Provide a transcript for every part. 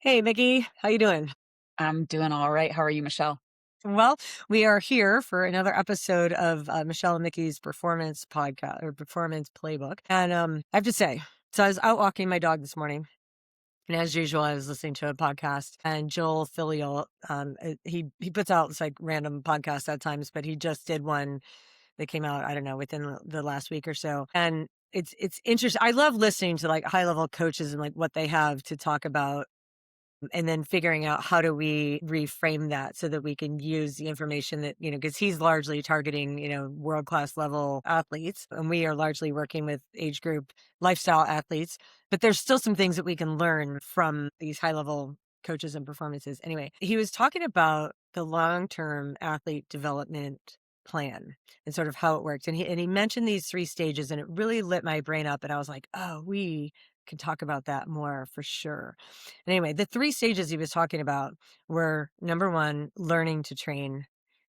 Hey, Mickey, how you doing? I'm doing all right. How are you, Michelle? Well, we are here for another episode of Michelle and Mickey's performance podcast or performance playbook. And I have to say, so I was out walking my dog this morning, and as usual, I was listening to a podcast. And Joel Filial, he puts out this like random podcasts at times, but he just did one that came out, I don't know, within the last week or so. And it's interesting. I love listening to like high level coaches and like what they have to talk about, and then figuring out how do we reframe that so that we can use the information that, because he's largely targeting, world class level athletes, and we are largely working with age group lifestyle athletes. But there's still some things that we can learn from these high level coaches and performances. Anyway, he was talking about the long term athlete development plan and sort of how it works. And he mentioned these three stages, and it really lit my brain up. And I was like, oh, we can talk about that more for sure. Anyway, the three stages he was talking about were number one, learning to train,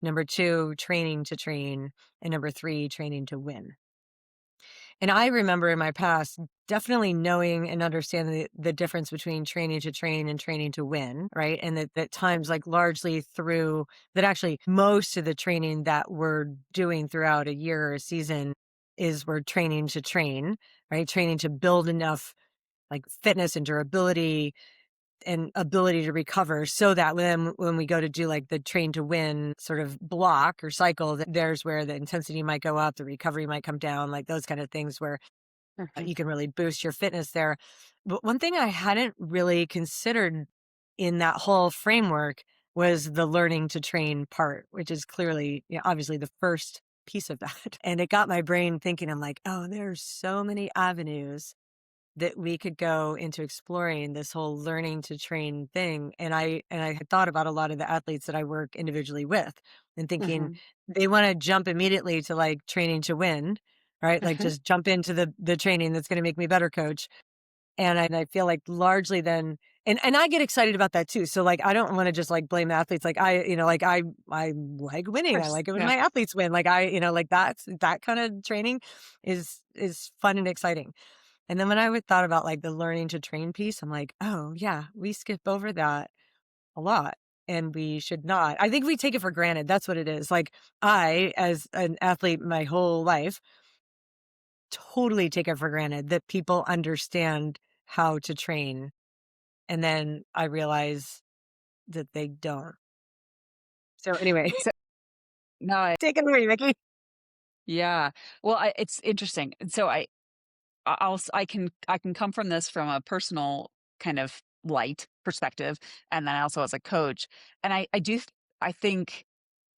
number two, training to train, and number three, training to win. And I remember in my past definitely knowing and understanding the difference between training to train and training to win, right? And that times like largely through that actually most of the training that we're doing throughout a year or a season is we're training to train, right? Training to build enough like fitness and durability and ability to recover so that when we go to do like the train to win sort of block or cycle, that there's where the intensity might go up, the recovery might come down, like those kind of things where Mhm. you can really boost your fitness there. But one thing I hadn't really considered in that whole framework was the learning to train part, which is clearly, obviously the first piece of that. And it got my brain thinking, I'm like, oh, there's so many avenues that we could go into exploring this whole learning to train thing. And I had thought about a lot of the athletes that I work individually with and thinking Mhm. they want to jump immediately to like training to win, right? Like Mhm. just jump into the training that's going to make me better coach. And I feel like largely then and I get excited about that too. So like I don't want to just like blame the athletes. Like I like Of winning. I course. like it when Yeah. my athletes win. Like like that kind of training is fun and exciting. And then when I would thought about like the learning to train piece, I'm like, oh yeah, we skip over that a lot. And we should not. I think we take it for granted. That's what it is. Like I, as an athlete my whole life, totally take it for granted that people understand how to train. And then I realize that they don't. So anyway, So no, I take it away, Mickey. yeah. Well, it's interesting. And so I can come from this from a personal kind of light perspective, and then also as a coach. And I think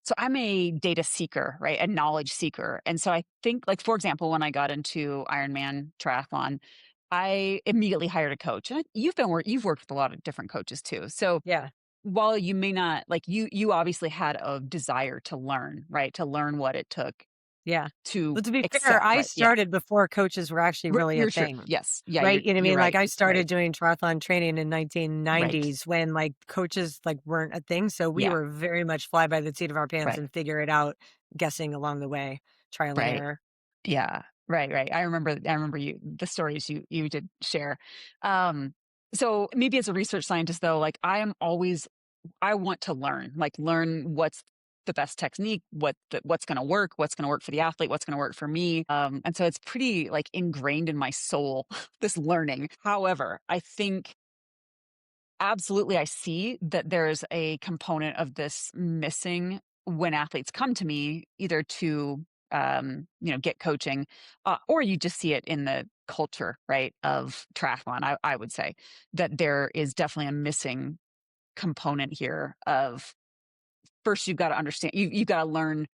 so. I'm a data seeker, right? A knowledge seeker, and so I think, like for example, when I got into Ironman triathlon, I immediately hired a coach. And you've worked with a lot of different coaches too. So Yeah. while you may not like you obviously had a desire to learn, right? To learn what it took Yeah. to Well, to be fair, excel, I right? Yeah. started before coaches were actually really a You're true. thing. Yes. Yeah, Right? You know what I you're mean? Like right. I Right. started doing triathlon training in Right. 1990s when like coaches like weren't a thing. So we Yeah. were very much fly by the seat of our pants Right. and figure it out, guessing along the way, trial and Right. error. Yeah. Right, right. I remember you the stories you did share. Um so maybe as a research scientist though, like I want to learn, like learn what's the best technique, what's going to work, what's going to work for the athlete, what's going to work for me. And so it's pretty like ingrained in my soul, this learning. However, I think absolutely I see that there's a component of this missing when athletes come to me, either to get coaching, or you just see it in the culture, right, of triathlon. I would say that there is definitely a missing component here of first you've got to understand you've got to learn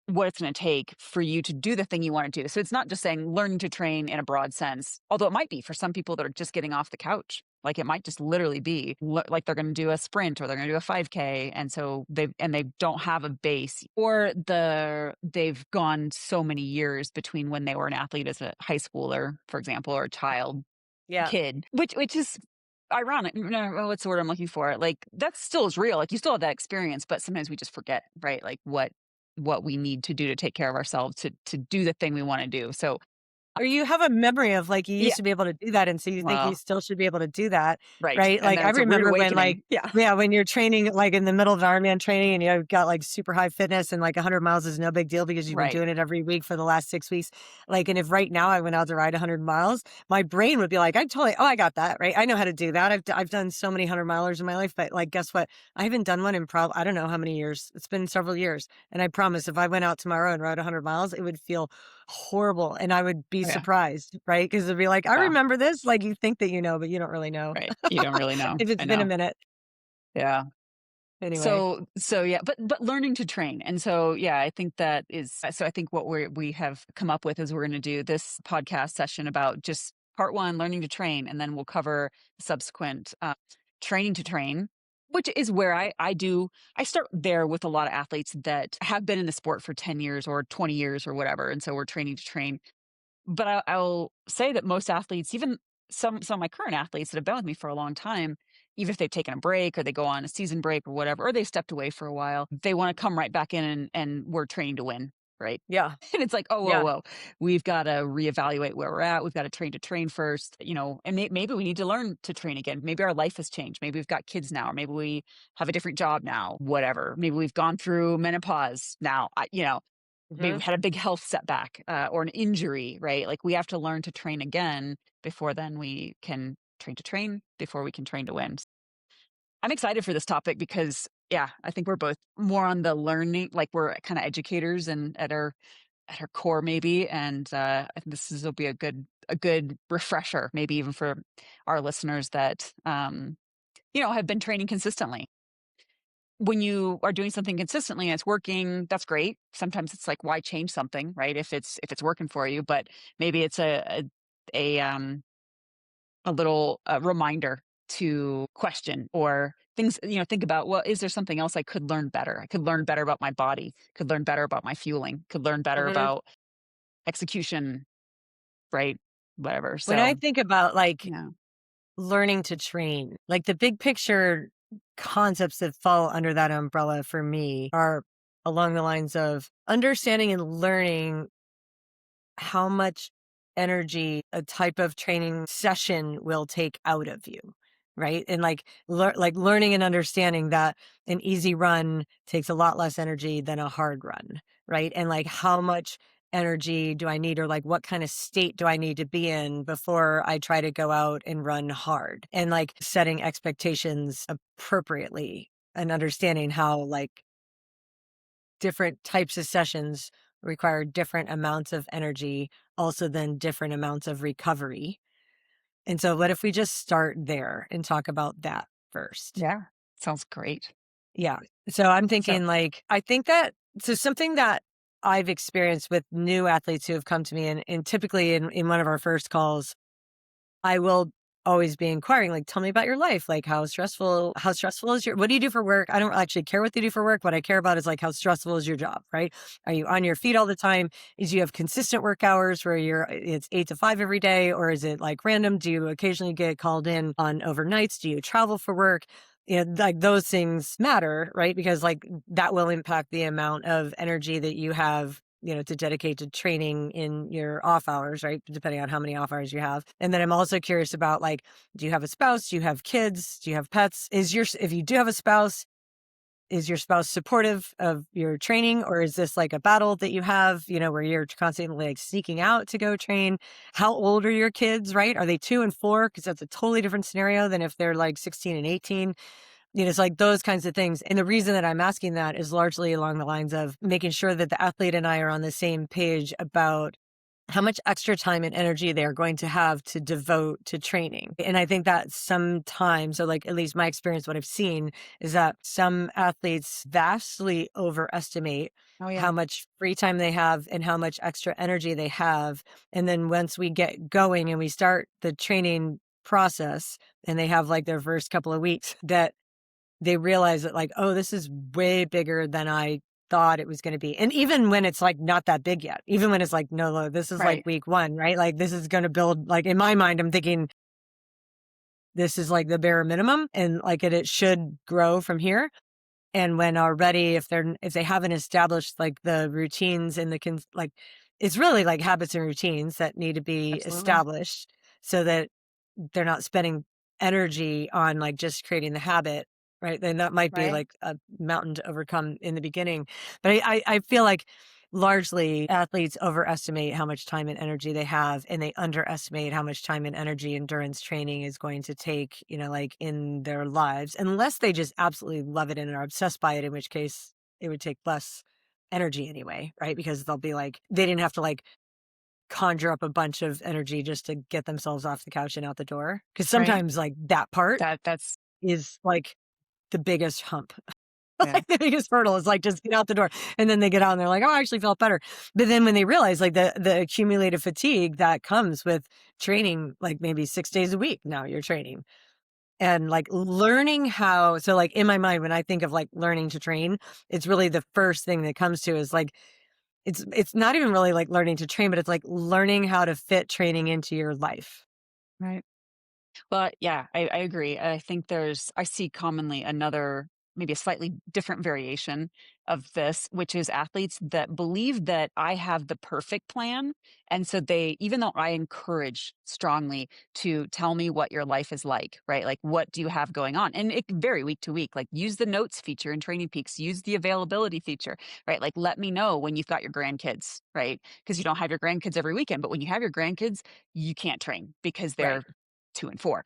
what it's going to take for you to do the thing you want to do. So it's not just saying learning to train in a broad sense, although it might be for some people that are just getting off the couch. Like it might just literally be like they're going to do a sprint or they're going to do a 5K, and so they don't have a base, or they've gone so many years between when they were an athlete as a high schooler, for example, or a child Yeah. kid, which is ironic. No, what's the word I'm looking for? Like that still is real. Like you still have that experience, but sometimes we just forget, right? Like what we need to do to take care of ourselves to do the thing we want to do. So Or you have a memory of, like, you Yeah. used to be able to do that, and so you think you Well, still should be able to do that, right. right? And Like, then I it's a rude remember when, like awakening. Yeah. yeah, when you're training, like, in the middle of Ironman training and you've got, like, super high fitness and, like, 100 miles is no big deal because you've been Right. doing it every week for the last 6 weeks. Like, and if right now I went out to ride 100 miles, my brain would be like, "I totally oh, I got that, right? I know how to do that. I've done so many 100 milers in my life," but, like, guess what? I haven't done one in I don't know how many years. It's been several years, and I promise if I went out tomorrow and rode 100 miles, it would feel horrible, and I would be Yeah. surprised, right? Because 'Cause it'd be like, "I Yeah. remember this," like, you think that you know, but you don't really know Right. You don't really know. if it's I been a know. minute. Yeah. Anyway. So yeah, but learning to train. And so yeah, I think that is so I think what we have come up with is we're going to do this podcast session about just part 1, learning to train, and then we'll cover subsequent training to train, which is where I start there with a lot of athletes that have been in the sport for 10 years or 20 years or whatever, and so we're training to train. But I'll say that most athletes, even some of my current athletes that have been with me for a long time, even if they've taken a break or they go on a season break or whatever, or they stepped away for a while, they want to come right back in and we're training to win, right? Yeah, And it's like, oh, whoa, yeah, whoa, we've got to reevaluate where we're at. We've got to train first, and maybe we need to learn to train again. Maybe our life has changed. Maybe we've got kids now, or maybe we have a different job now, whatever. Maybe we've gone through menopause now. Maybe mhm. we've had a big health setback, or an injury, right? Like, we have to learn to train again before then we can train to train, before we can train to win. I'm excited for this topic because, yeah, I think we're both more on the learning, like, we're kinda educators and at our core maybe, and, I think will be a good refresher, maybe even for our listeners that, have been training consistently. When you are doing something consistently and it's working, that's great. Sometimes it's like, why change something, right? If it's working for you, but maybe it's a little reminder to question or things. Think about, well, is there something else I could learn better? I could learn better about my body. Could learn better about my fueling. Could learn better Mhm. about execution, right? Whatever. When I So think about, like, yeah, learning to train, like, the big picture concepts that fall under that umbrella for me are along the lines of understanding and learning how much energy a type of training session will take out of you, right? And like learning and understanding that an easy run takes a lot less energy than a hard run, right? And like how much energy do I need, or like what kind of state do I need to be in before I try to go out and run hard, and like setting expectations appropriately and understanding how like different types of sessions require different amounts of energy, also then different amounts of recovery. And so what if we just start there and talk about that first? yeah, sounds great. Yeah. So I'm So thinking like I think that so something that I've experienced with new athletes who have come to me, and typically in one of our first calls, I will always be inquiring, like, "Tell me about your life. Like, how stressful is your what do you do for work?" I don't actually care what they do for work. What I care about is, like, how stressful is your job, right? Are you on your feet all the time? Is you have consistent work hours where it's 8 to 5 every day, or is it, like, random? Do you occasionally get called in on overnights? Do you travel for work? Like, those things matter, right? Because, like, that will impact the amount of energy that you have, to dedicate to training in your off hours, right? Depending on how many off hours you have. And then I'm also curious about like, do you have a spouse? Do you have kids? Do you have pets? If you do have a spouse, is your spouse supportive of your training, or is this like a battle that you have, where you're constantly like sneaking out to go train? How old are your kids, right? Are they 2 and 4? Because that's a totally different scenario than if they're like 16 and 18. It's like those kinds of things. And the reason that I'm asking that is largely along the lines of making sure that the athlete and I are on the same page about how much extra time and energy they're going to have to devote to training. And I think that sometimes, so like at least my experience, what I've seen is that some athletes vastly overestimate oh yeah, how much free time they have and how much extra energy they have. And then once we get going and we start the training process and they have like their first couple of weeks, that they realize that like, "Oh, this is way bigger than I thought it was gonna be." And even when it's, like, not that big yet, even when it's like, "No, this is, like, right. week 1," right? Like, this is gonna build like, in my mind, I'm thinking, "This is, like, the bare minimum, and, like, it should grow from here." And when already if they haven't established, like, the routines and the it's really like habits and routines that need to be Absolutely. established so that they're not spending energy on like just creating the habit, right? Then that might be Right. like a mountain to overcome in the beginning. But I feel like largely athletes overestimate how much time and energy they have, and they underestimate how much time and energy endurance training is going to take, like in their lives, unless they just absolutely love it and are obsessed by it, in which case it would take less energy anyway, right? Because they'll be like, they didn't have to like conjure up a bunch of energy just to get themselves off the couch and out the door. Because Right. sometimes, like, that part That's is, like, the biggest hump. yeah. Like, the biggest hurdle is, like, just get out the door, and then they get out and they're like, "Oh, I actually felt better." But then when they realize, like, the accumulated fatigue that comes with training, like, maybe 6 days a week now you're training, and, like, learning how so, like, in my mind, when I think of, like, learning to train, it's really the first thing that comes to is, like, it's not even really, like, learning to train, but it's, like, learning how to fit training into your life. Right. But yeah, I agree. I think I see commonly another, maybe a slightly different variation of this, which is athletes that believe that I have the perfect plan. And so even though I encourage strongly to tell me what your life is like, right? Like, what do you have going on? And it can vary week to week. Like, use the notes feature in Training Peaks, use the availability feature, right? Like, let me know when you've got your grandkids, right? Because you don't have your grandkids every weekend, but when you have your grandkids, you can't train because they're Right, 2 and 4.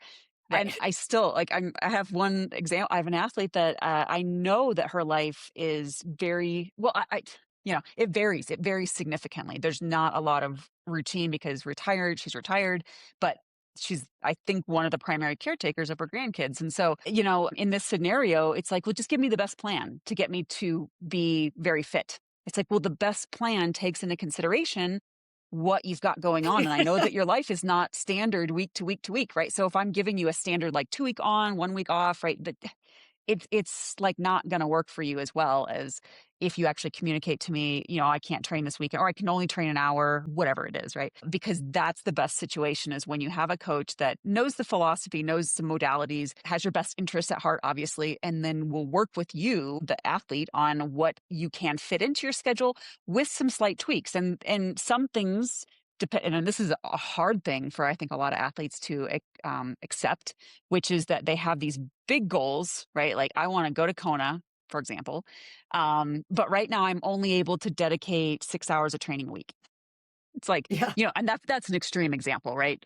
And right. I still like I have one example. I have an athlete that I know that her life is very well. It varies. It varies significantly. There's not a lot of routine because retired. She's retired, but she's I think one of the primary caretakers of her grandkids. And so in this scenario, it's like, well, just give me the best plan to get me to be very fit. It's like, well, the best plan takes into consideration what you've got going on. And I know that your life is not standard week to week to week, right? So if I'm giving you a standard like 2 week on, 1 week off, right? But it's like not going to work for you as well as if you actually communicate to me, I can't train this weekend or I can only train an hour, whatever it is, right? Because that's the best situation is when you have a coach that knows the philosophy, knows the modalities, has your best interests at heart, obviously, and then will work with you, the athlete, on what you can fit into your schedule with some slight tweaks. And some things depend, and this is a hard thing for I think a lot of athletes to accept, which is that they have these big goals, right? Like I want to go to Kona, for example. But right now I'm only able to dedicate 6 hours of training a week. It's like, Yeah, and that's an extreme example, right?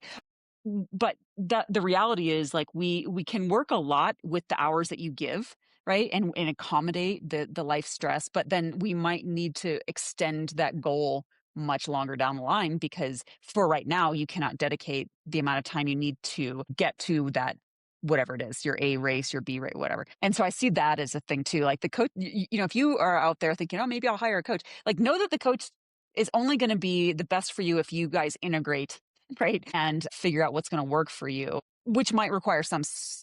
But the reality is like we can work a lot with the hours that you give, right? And accommodate the life stress, but then we might need to extend that goal much longer down the line because for right now you cannot dedicate the amount of time you need to get to that whatever it is, your A race, your B race, whatever. And so I see that as a thing too. Like the coach, if you are out there thinking, oh, maybe I'll hire a coach, like know that the coach is only going to be the best for you if you guys integrate, right? And figure out what's going to work for you, which might require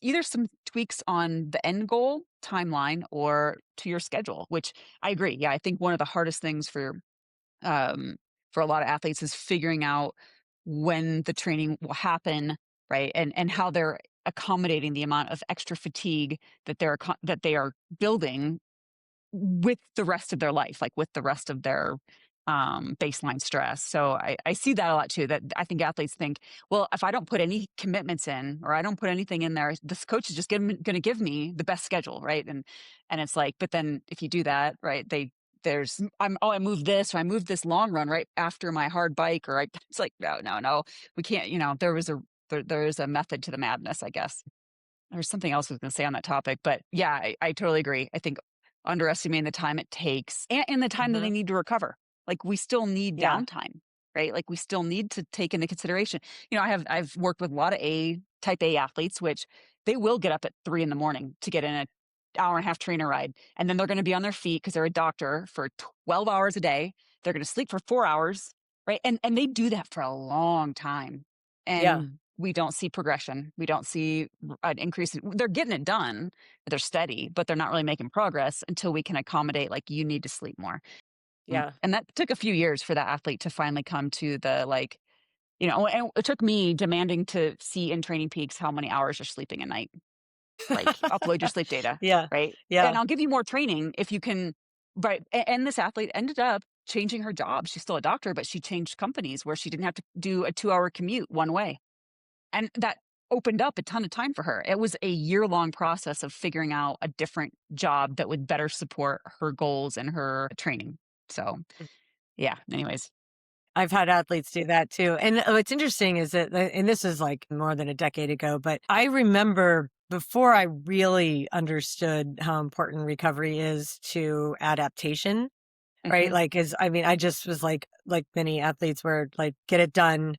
either some tweaks on the end goal timeline or to your schedule, which I agree. Yeah, I think one of the hardest things um, for a lot of athletes is figuring out when the training will happen, right? And how they're accommodating the amount of extra fatigue that they are building with the rest of their life, like with the rest of their baseline stress. So I see that a lot too. That I think athletes think, well, if I don't put any commitments in or I don't put anything in there, this coach is just going to give me the best schedule, right? And it's like, but then if you do that, right, I moved this or I moved this long run right after my hard bike, or it's like no, we can't. There is a method to the madness, I guess. There's something else I was gonna say on that topic, but yeah, I totally agree. I think underestimating the time it takes and the time that they mhm, need to recover. Like, we still need yeah, downtime, right? Like, we still need to take into consideration. I've worked with a lot of type A athletes, which they will get up at 3 in the morning to get in a hour and a half trainer ride, and then they're gonna be on their feet because 'cause they're a doctor for 12 hours a day. They're gonna sleep for 4 hours, right? And they do that for a long time, yeah, and we don't see progression. We don't see an increase they're getting it done, they're steady, but they're not really making progress until we can accommodate, like, you need to sleep more. yeah. And that took a few years for that athlete to finally come to the, like, and it took me demanding to see in Training Peaks how many hours you're sleeping a night. Like, upload your sleep data, Yeah, right? And yeah, I'll give you more training if you can. But and this athlete ended up changing her job. She's still a doctor, but she changed companies where she didn't have to do a 2-hour commute one way. And that opened up a ton of time for her. It was a year-long process of figuring out a different job that would better support her goals and her training. So, yeah, anyways. I've had athletes do that too. And what's interesting is that, and this is like more than a decade ago, but I remember before I really understood how important recovery is to adaptation, right? Mhm, Like, I mean, I just was like many athletes were like, get it done.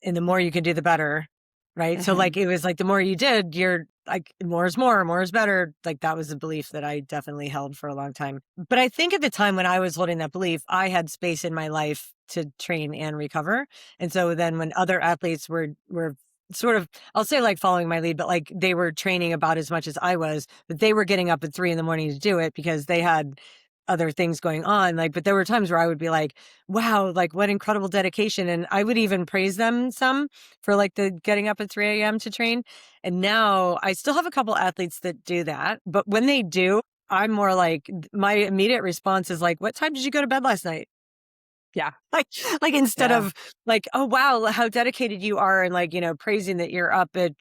And the more you can do, the better. Right. So like, mhm. it was like, the more you did, you're like, more is better. Like that was a belief that I definitely held for a long time. But I think at the time when I was holding that belief, I had space in my life to train and recover. And so then when other athletes were sort of, I'll say like following my lead, but like they were training about as much as I was, but they were getting up at 3 a.m. to do it because they had other things going on. Like, but there were times where I would be like, wow, like what incredible dedication. And I would even praise them some for like the getting up at 3 a.m. to train. And now I still have a couple athletes that do that. But when they do, I'm more like, my immediate response is like, what time did you go to bed last night? Yeah, Like, like instead yeah, of like, oh wow, how dedicated you are, and like, praising that you're up at,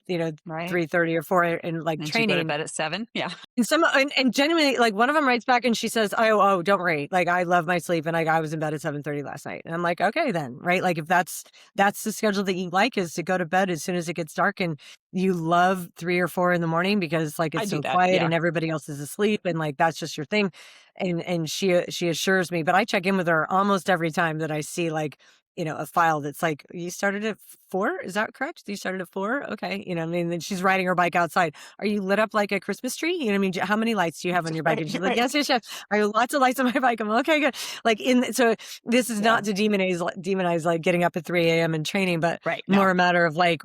right. 3:30 or 4 and like Didn't you go to training. bed at 7? Yeah. And and genuinely, like, one of them writes back and she says, "Oh, don't worry. Like, I love my sleep, and like, I was in bed at 7:30 last night." And I'm like, "Okay, then, right? Like, if that's the schedule that you like, is to go to bed as soon as it gets dark, and you love 3 or 4 in the morning because like I it's do so that, quiet yeah. and everybody else is asleep, and like that's just your thing." And she assures me, but I check in with her almost every time that I see like, a file that's like, you started at 4? Is that correct? You started at 4? Okay. I mean, then she's riding her bike outside. Are you lit up like a Christmas tree? What I mean? How many lights do you have on your bike? Right, And she's like, right. yes, yes, yes. I have lots of lights on my bike. I'm like, okay, good. Like so this is Yeah, not to demonize like getting up at 3 a.m. and training, but right, no. more a matter of like,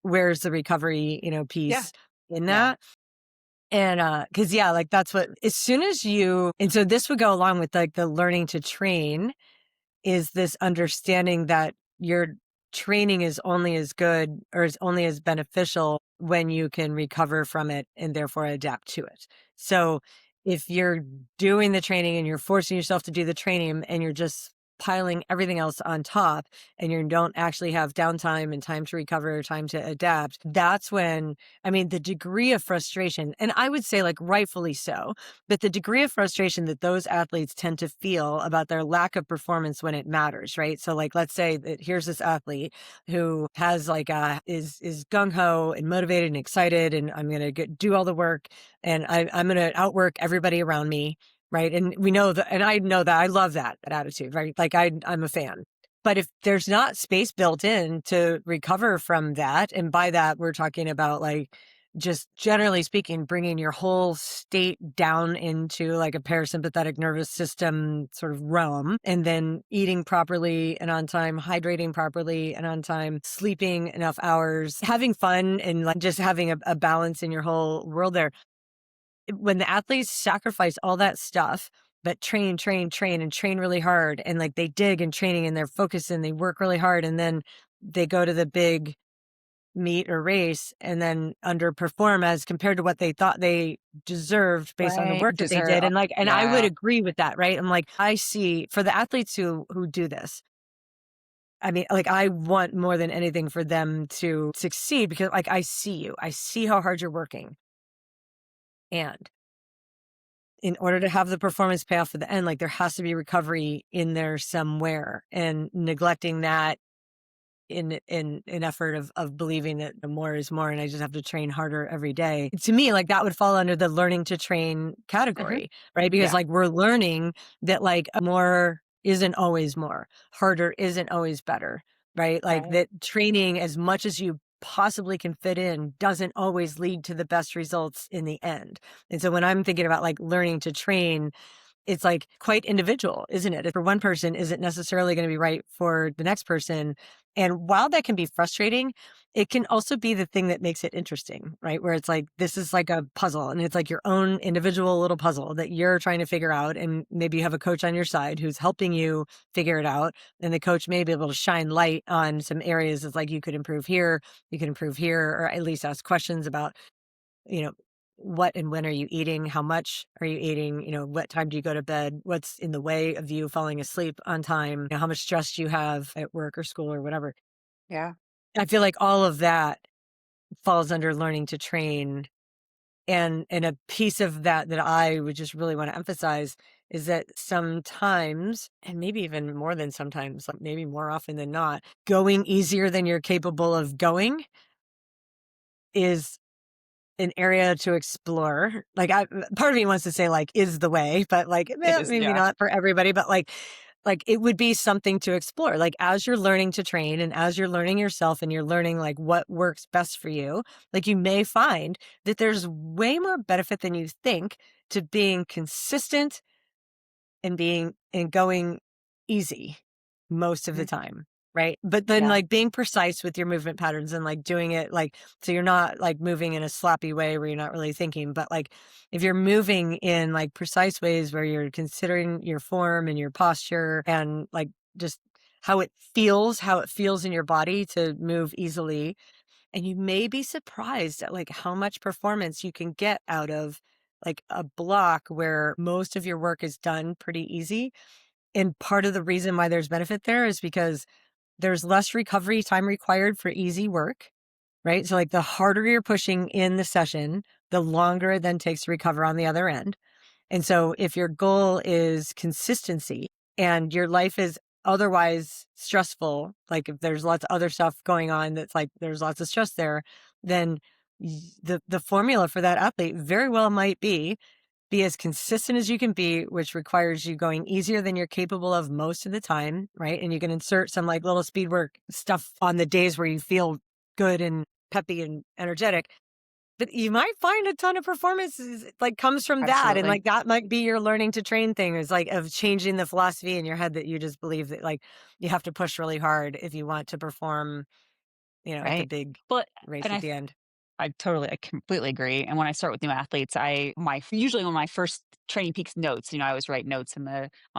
where's the recovery, Yeah, piece in yeah. that. And, cause yeah, like that's what, as soon as and so this would go along with like the learning to train, is this understanding that your training is only as good or is only as beneficial when you can recover from it and therefore adapt to it. So if you're doing the training and you're forcing yourself to do the training and you're just piling everything else on top and you don't actually have downtime and time to recover, time to adapt, that's when, I mean, the degree of frustration, and I would say like rightfully so, but the degree of frustration that those athletes tend to feel about their lack of performance when it matters, right? So like, let's say that here's this athlete who has like is gung ho and motivated and excited, and I'm gonna do all the work, and I'm gonna outwork everybody around me, right? And we know that, and I know that I love that attitude, right? Like I'm a fan. But if there's not space built in to recover from that, and by that we're talking about like, just generally speaking, bringing your whole state down into like a parasympathetic nervous system sort of realm, and then eating properly and on time, hydrating properly and on time, sleeping enough hours, having fun, and like just having a balance in your whole world there. When the athletes sacrifice all that stuff, but train, train, train, and train really hard, and like they dig in training and they're focused and they work really hard, and then they go to the big meet or race and then underperform as compared to what they thought they deserved based on the Right, work that they deserve did. And like, and I would yeah, agree with that, right? I'm like, I see for the athletes who do this, I mean, like I want more than anything for them to succeed because like I see you. I see how hard you're working. And in order to have the performance pay off at the end, like there has to be recovery in there somewhere. And neglecting that in an effort of believing that the more is more and I just have to train harder every day. To me, like that would fall under the learning to train mhm, category, right? Because yeah, like we're learning that like more isn't always more, harder isn't always better, right? Like right. that training as much as you possibly can fit in doesn't always lead to the best results in the end. And so when I'm thinking about like learning to train, it's like quite individual, isn't it? For one person isn't necessarily going to be right for the next person. And while that can be frustrating, it can also be the thing that makes it interesting, right? Where it's like, this is like a puzzle and it's like your own individual little puzzle that you're trying to figure out. And maybe you have a coach on your side who's helping you figure it out. And the coach may be able to shine light on some areas of like, you could improve here, or at least ask questions about, you know, what and when are you eating? How much are you eating? What time do you go to bed? What's in the way of you falling asleep on time? How much stress do you have at work or school or whatever? Yeah. I feel like all of that falls under learning to train. And a piece of that that I would just really want to emphasize is that sometimes, and maybe even more than sometimes, like maybe more often than not, going easier than you're capable of going is an area to explore. Like, part of me wants to say, like, is the way, but like, It is. maybe Yeah. not for everybody, but like it would be something to explore. Like, as you're learning to train and as you're learning yourself and you're learning like what works best for you, like you may find that there's way more benefit than you think to being consistent and going easy most of the Mhm. time, right? But then, Yeah. like, being precise with your movement patterns and, like, doing it, like, so you're not, like, moving in a sloppy way where you're not really thinking, but, like, if you're moving in, like, precise ways where you're considering your form and your posture and, like, just how it feels in your body to move easily, and you may be surprised at, like, how much performance you can get out of, like, a block where most of your work is done pretty easy. And part of the reason why there's benefit there is because there's less recovery time required for easy work, right? So, like, the harder you're pushing in the session, the longer it then takes to recover on the other end. And so if your goal is consistency and your life is otherwise stressful, like if there's lots of other stuff going on that's like there's lots of stress there, then the formula for that athlete very well might be as consistent as you can be, which requires you going easier than you're capable of most of the time, right? And you can insert some like little speed work stuff on the days where you feel good and peppy and energetic, but you might find a ton of performances like comes from that, and Absolutely. like that might be your learning to train thing is like of changing the philosophy in your head that you just believe that like you have to push really hard if you want to perform, at the Right. big But race and at the end. I completely agree. And when I start with new athletes, usually on my first Training Peaks notes, I always write notes on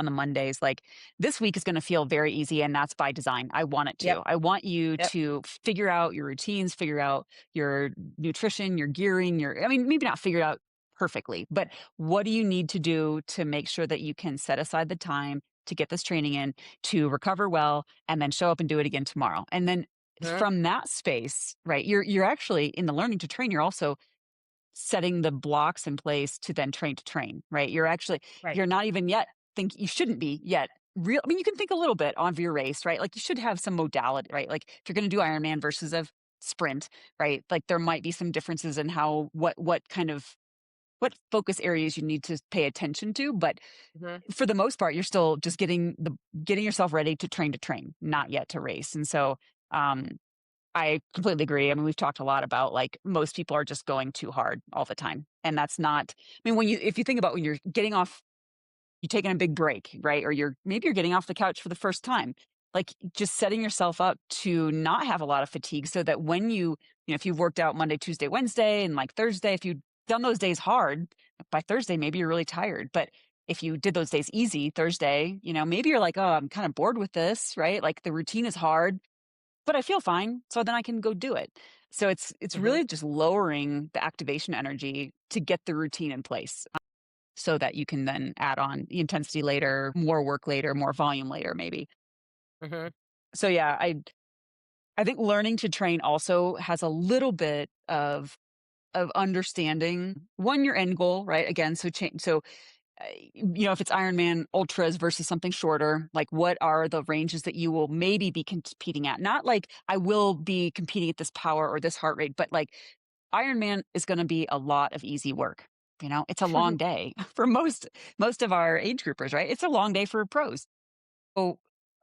the Mondays, like this week is going to feel very easy. And that's by design. I want it Yep. to. I want you Yep. to figure out your routines, figure out your nutrition, your gearing, I mean, maybe not figure it out perfectly, but what do you need to do to make sure that you can set aside the time to get this training in, to recover well, and then show up and do it again tomorrow. And then Mhm. from that space, right, you're actually in the learning to train, you're also setting the blocks in place to then train to train, right? Right. You're not even yet you shouldn't be yet real. I mean, you can think a little bit on your race, right? Like you should have some modality, right? Like if you're going to do Ironman versus a sprint, right? Like there might be some differences in how what kind of what focus areas you need to pay attention to, but Mhm. for the most part, you're still just getting yourself ready to train, not yet to race. And so um I completely agree. I mean, we've talked a lot about like most people are just going too hard all the time. And that's not, I mean, if you think about when you're getting off, you're taking a big break, right? Or maybe you're getting off the couch for the first time, like just setting yourself up to not have a lot of fatigue so that when if you've worked out Monday, Tuesday, Wednesday, and like Thursday, if you've done those days hard, by Thursday, maybe you're really tired. But if you did those days easy Thursday, maybe you're like, oh, I'm kind of bored with this, right? Like the routine is hard but I feel fine, so then I can go do it. So it's Mhm. really just lowering the activation energy to get the routine in place, so that you can then add on the intensity later, more work later, more volume later, maybe. Mhm. So yeah, I think learning to train also has a little bit of understanding one your end goal, right? Again, if it's Ironman ultras versus something shorter, like what are the ranges that you will maybe be competing at? Not like I will be competing at this power or this heart rate, but like Ironman is going to be a lot of easy work. It's a long day for most of our age groupers, right? It's a long day for pros. So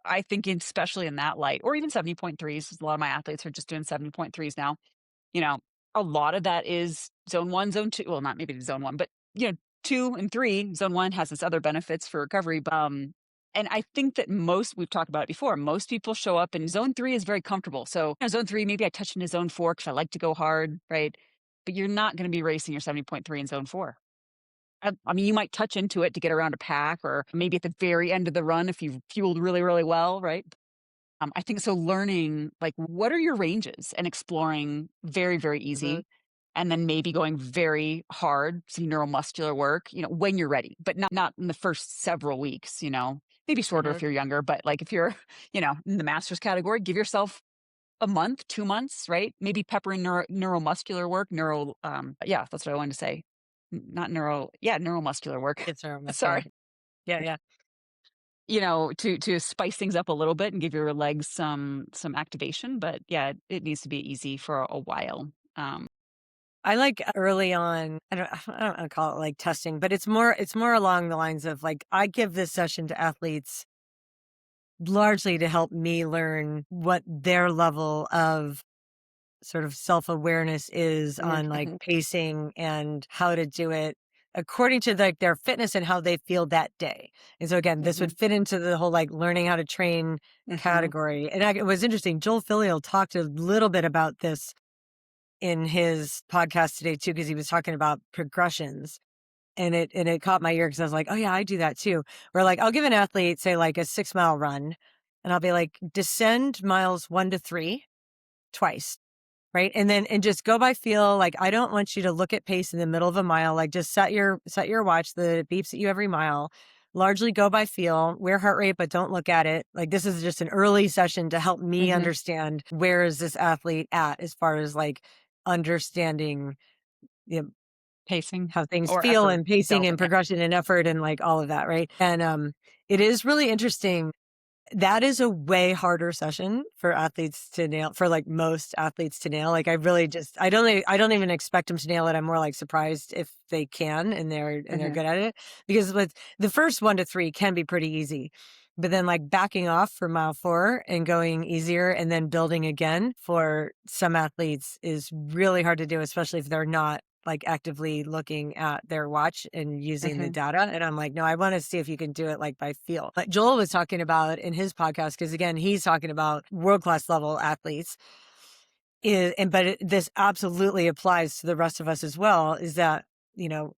I think, especially in that light, or even 70.3s, a lot of my athletes are just doing 70.3s now. You know, a lot of that is zone 1, zone 2 well, not maybe zone 1, but, 2 and 3, zone 1 has its other benefits for recovery, and I think that we've talked about it before, most people show up and zone 3 is very comfortable. So, zone 3, maybe I touch into zone 4 because I like to go hard, right? But you're not gonna be racing your 70.3 in zone 4. I mean, you might touch into it to get around a pack or maybe at the very end of the run if you've fueled really, really well, right? I think so learning, like, what are your ranges and exploring very, very Mhm. easy. and then maybe going very hard, some neuromuscular work, when you're ready, but not in the first several weeks, maybe shorter Mhm. if you're younger, but like if you're, in the master's category, give yourself a month, 2 months, right? Maybe pepper in neuromuscular work, yeah, that's what I wanted to say. Not yeah, neuromuscular work. It's neuromuscular. Sorry. Yeah, yeah. To spice things up a little bit and give your legs some activation, but yeah, it needs to be easy for a while. I like early on, I don't wanna call it like testing, but it's more along the lines of like, I give this session to athletes largely to help me learn what their level of sort of self-awareness is on like Mhm, pacing and how to do it according to like their fitness and how they feel that day. And so again, this would mhm, fit into the whole like learning how to train mhm, category. And it was interesting. Joel Filial talked a little bit about this in his podcast today too, because he was talking about progressions. And it caught my ear because I was like, oh yeah, I do that too. Where like I'll give an athlete, say like a 6 mile run, and I'll be like, descend miles 1 to 3 twice. Right. And just go by feel. Like, I don't want you to look at pace in the middle of a mile. Like, just set your watch that it beeps at you every mile. Largely go by feel, wear heart rate, but don't look at it. Like, this is just an early session to help me mhm. understand where is this athlete at as far as like understanding, you know, Pacing how things or feel effort and pacing delta, and yeah. progression and effort and like all of that. Right. And it is really interesting. That is a way harder session for athletes to nail, for like most athletes to nail. Like, I really just I don't even expect them to nail it. I'm more like surprised if they can and they're Mhm, good at it. Because with the first 1 to 3 can be pretty easy. But then like backing off for mile 4 and going easier and then building again for some athletes is really hard to do, especially if they're not like actively looking at their watch and using the mhm, data. And I'm like, no, I want to see if you can do it like by feel. But Joel was talking about in his podcast, because again, he's talking about world-class level athletes. This absolutely applies to the rest of us as well, is that, you know,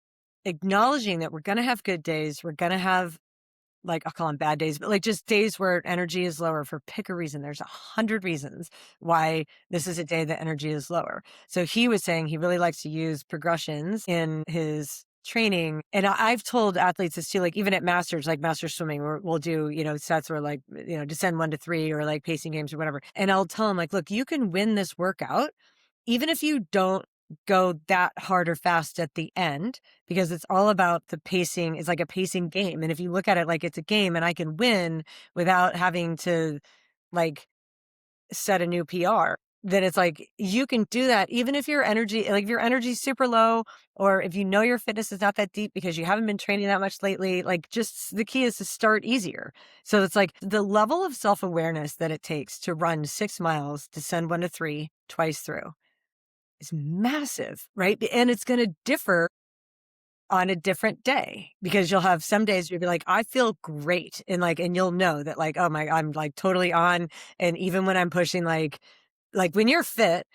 acknowledging that we're going to have good days, we're going to have, like, I'll call them bad days, but like just days where energy is lower for pick a reason. There's 100 reasons why this is a day that energy is lower. So he was saying he really likes to use progressions in his training. And I've told athletes this too, like even at masters, like master swimming, where we'll do, sets where like, descend 1 to 3 or like pacing games or whatever. And I'll tell them like, look, you can win this workout even if you don't go that hard or fast at the end, because it's all about the pacing. It's like a pacing game. And if you look at it like it's a game and I can win without having to like set a new PR, then it's like you can do that even if if your energy's super low, or if you know your fitness is not that deep because you haven't been training that much lately. Like, just the key is to start easier. So it's like the level of self-awareness that it takes to run 6 miles, to send 1 to 3 twice through is massive, right? And it's going to differ on a different day, because you'll have some days where you'll be like, I feel great. And you'll know that like, oh my, I'm like totally on. And even when I'm pushing, like when you're fit,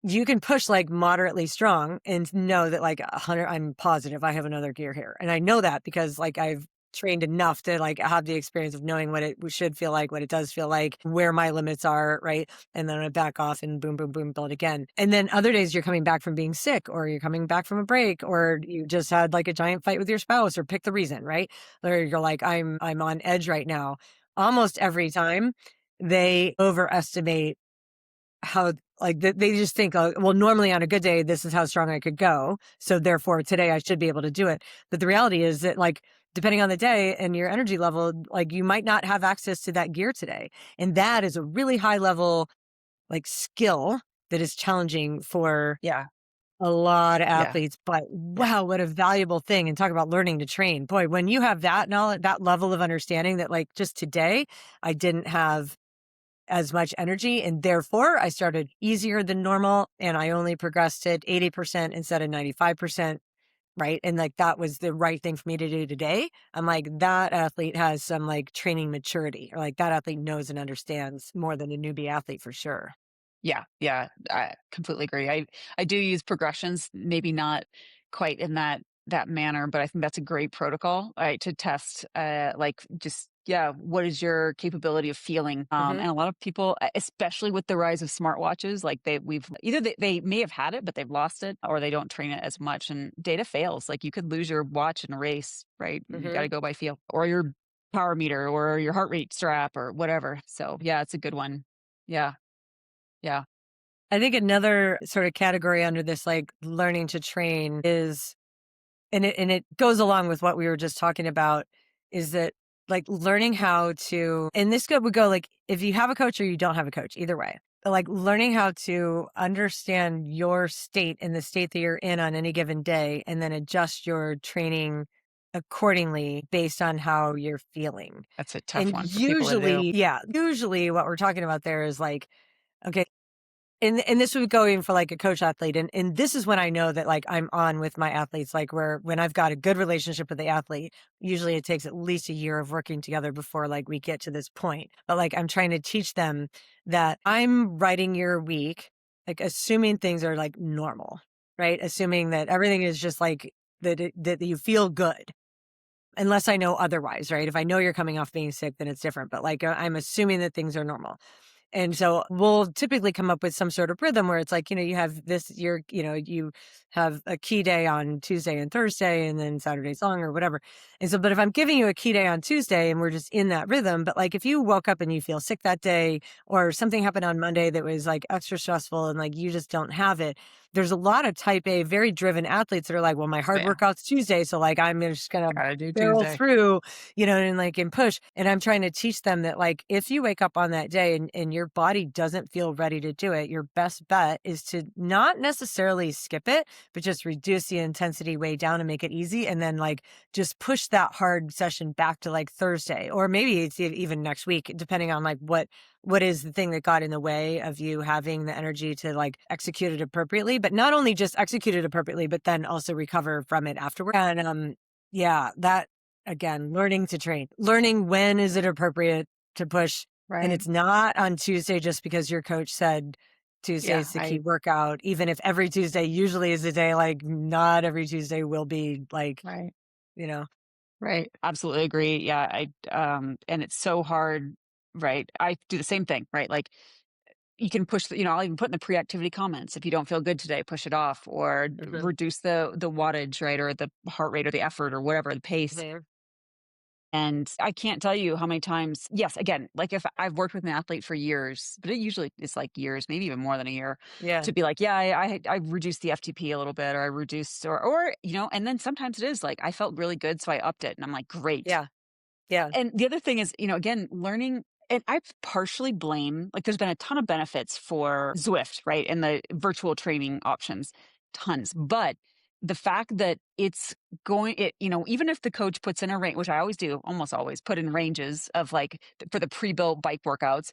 you can push like moderately strong and know that like 100, I'm positive I have another gear here. And I know that because like I've trained enough to like have the experience of knowing what it should feel like, what it does feel like, where my limits are, right? And then I back off and boom, boom, boom, build again. And then other days you're coming back from being sick, or you're coming back from a break, or you just had like a giant fight with your spouse, or pick the reason, right? Or you're like, I'm on edge right now. Almost every time they overestimate how, like, they just think, oh, well, normally on a good day, this is how strong I could go. So therefore today I should be able to do it. But the reality is that like, depending on the day and your energy level, like you might not have access to that gear today. And that is a really high level, like skill that is challenging for yeah, a lot of yeah, athletes. But yeah, wow, what a valuable thing. And talk about learning to train. Boy, when you have that knowledge, that level of understanding that like just today, I didn't have as much energy, and therefore I started easier than normal, and I only progressed at 80% instead of 95%, right? And like that was the right thing for me to do today. I'm like, that athlete has some like training maturity, or like that athlete knows and understands more than a newbie athlete for sure. yeah, yeah. I completely agree. I do use progressions, maybe not quite in that manner, but I think that's a great protocol, right, to test, like just yeah, what is your capability of feeling? Mhm. And a lot of people, especially with the rise of smartwatches, like we've either they may have had it, but they've lost it, or they don't train it as much, and data fails. Like you could lose your watch in a race, right? You got to Mhm. go by feel, or your power meter, or your heart rate strap, or whatever. So yeah, it's a good one. Yeah, yeah, I think another sort of category under this, like, learning to train is, and it goes along with what we were just talking about, is that, like, learning how to, and this would go, like, if you have a coach or you don't have a coach, either way, but, like, learning how to understand your state and the state that you're in on any given day, and then adjust your training accordingly based on how you're feeling. that's a tough And one for people to do. usually what we're talking about there is like, okay, and this would go in for like a coach athlete. And this is when I know that like I'm on with my athletes, like where when I've got a good relationship with the athlete, usually it takes at least a year of working together before like we get to this point. But like I'm trying to teach them that I'm writing your week, like assuming things are like normal, right? Assuming that everything is just like that you feel good. Unless I know otherwise, right? If I know you're coming off being sick, then it's different. But like I'm assuming that things are normal. And so we'll typically come up with some sort of rhythm where it's like, you have this, you have a key day on Tuesday and Thursday and then Saturday's long or whatever. And so, but if I'm giving you a key day on Tuesday and we're just in that rhythm, but like if you woke up and you feel sick that day or something happened on Monday that was like extra stressful and like you just don't have it, there's a lot of type A, very driven athletes that are like, well, my hard Yeah, workout's Tuesday. So like, I'm just going to gotta do barrel Tuesday. through, and like and push. And I'm trying to teach them that like if you wake up on that day and your body doesn't feel ready to do it, your best bet is to not necessarily skip it, but just reduce the intensity way down and make it easy. And then like just push that hard session back to like Thursday, or maybe it's even next week, depending on like what is the thing that got in the way of you having the energy to like execute it appropriately, but not only just execute it appropriately, but then also recover from it afterward. And yeah, that again, learning to train, learning when is it appropriate to push. And Right. it's not on Tuesday just because your coach said Yeah, Tuesday's the key I workout, even if every Tuesday usually is a day, like not every Tuesday will be like, right. you know, Right. Absolutely agree. Yeah. And it's so hard. Right. I do the same thing. Right. Like you can push I'll even put in the pre-activity comments. If you don't feel good today, push it off or mhm, reduce the wattage, right. Or the heart rate or the effort or whatever, the pace. mhm, And I can't tell you how many times, yes, again, like if I've worked with an athlete for years, but it usually is like years, maybe even more than a year, yeah, to be like, yeah, I reduced the FTP a little bit, or I reduced, and then sometimes it is like I felt really good, so I upped it, and I'm like, great. yeah, yeah, And the other thing is, again, learning, and I partially blame, like, there's been a ton of benefits for Zwift, right? And the virtual training options, tons. But the fact that even if the coach puts in a range, which I always do, almost always put in ranges of like for the pre built bike workouts,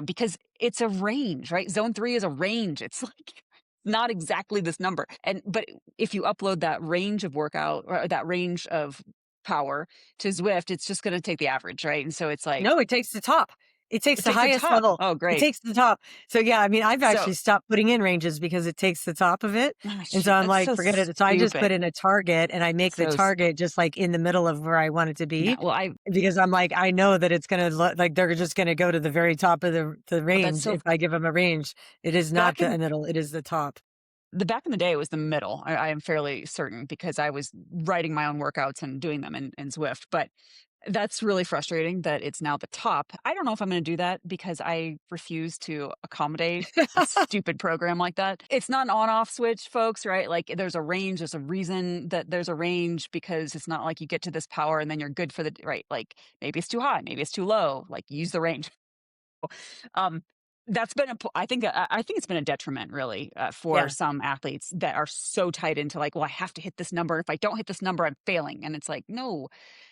because it's a range, right? Zone 3 is a range. It's like not exactly this number. But if you upload that range of workout or that range of power to Zwift, it's just going to take the average, right? And so it's like no, it takes the top. It takes it the takes the highest top. level. Oh, It great. takes the top. So yeah, I mean, I've So actually stopped putting in ranges because it takes the top of it. oh, And so shoot, I'm that's like, so forget it. So I just put stupid. in a target and I make the So target just like in the middle of where I want it to yeah. be. Well, I Because I'm like, I know that it's gonna look like they're just gonna go to the very top of the well that's range so if I give them a range. It is not back the in middle, it is the top. back in the day it was the middle. I am fairly certain because I was writing my own workouts and doing them in Zwift. But that's really frustrating that it's now the top. I don't know if I'm going to do that because I refuse to accommodate a stupid program like that. It's not an on off switch, folks, right? Like there's a range, there's a reason that there's a range because it's not like you get to this power and then you're good for the right. Like maybe it's too high, maybe it's too low. Like use the range. Um, that's been I think it's been a detriment really for Yeah. some athletes that are so tied into like, well, I have to hit this number. If I don't hit this number, I'm failing. And it's like, no,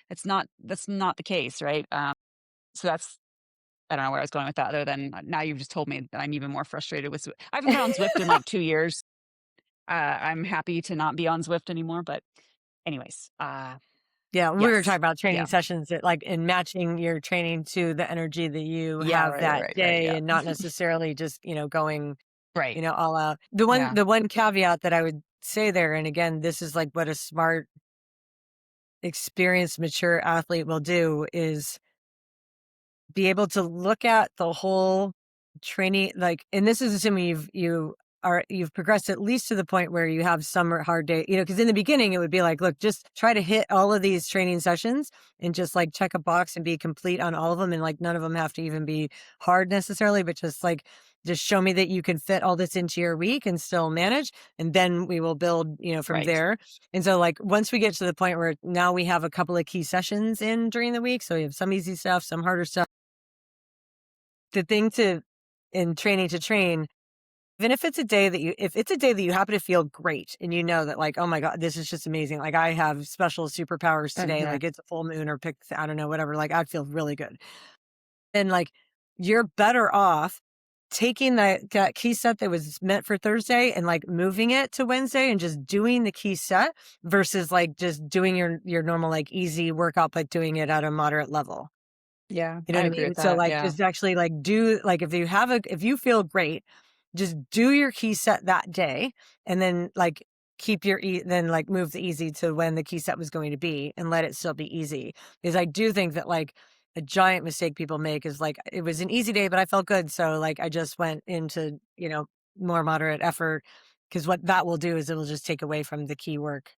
that's not the case, right? So that's I don't know where I was going with that other than now you've just told me that I'm even more frustrated with I haven't been on Zwift in like 2 years. I'm happy to not be on Zwift anymore, but anyways, Yeah, we were talking yes. about training Yeah. sessions that like and matching your training to the energy that you Yeah, have right, that right, right. day Yeah. and not necessarily just, going, Right. all out. The one Yeah. the one caveat that I would say there, and again, this is like what a smart experienced, mature athlete will do is be able to look at the whole training, like, and this is assuming you've progressed at least to the point where you have some hard day, because in the beginning it would be like, look, just try to hit all of these training sessions and just like check a box and be complete on all of them. And like none of them have to even be hard necessarily, but just show me that you can fit all this into your week and still manage. And then we will build, from Right. there. And so like once we get to the point where now we have a couple of key sessions in during the week. So we have some easy stuff, some harder stuff. The thing to in training to train, even if it's a day that you happen to feel great and you know that like, oh my God, this is just amazing. Like I have special superpowers today. Yeah. Like it's a full moon or I don't know, whatever. Like I'd feel really good. And like you're better off taking that key set that was meant for Thursday and like moving it to Wednesday and just doing the key set versus like just doing your normal like easy workout, but doing it at a moderate level. Yeah. You know I what I agree mean? with So, that. like, Yeah. just actually, like, do like, if you feel great, just do your key set that day, and then, like, keep then, like, move the easy to when the key set was going to be and let it still be easy. Because I do think that, like, a giant mistake people make is, like, it was an easy day, but I felt good, so, like, I just went into, more moderate effort. Because what that will do is it will just take away from the key work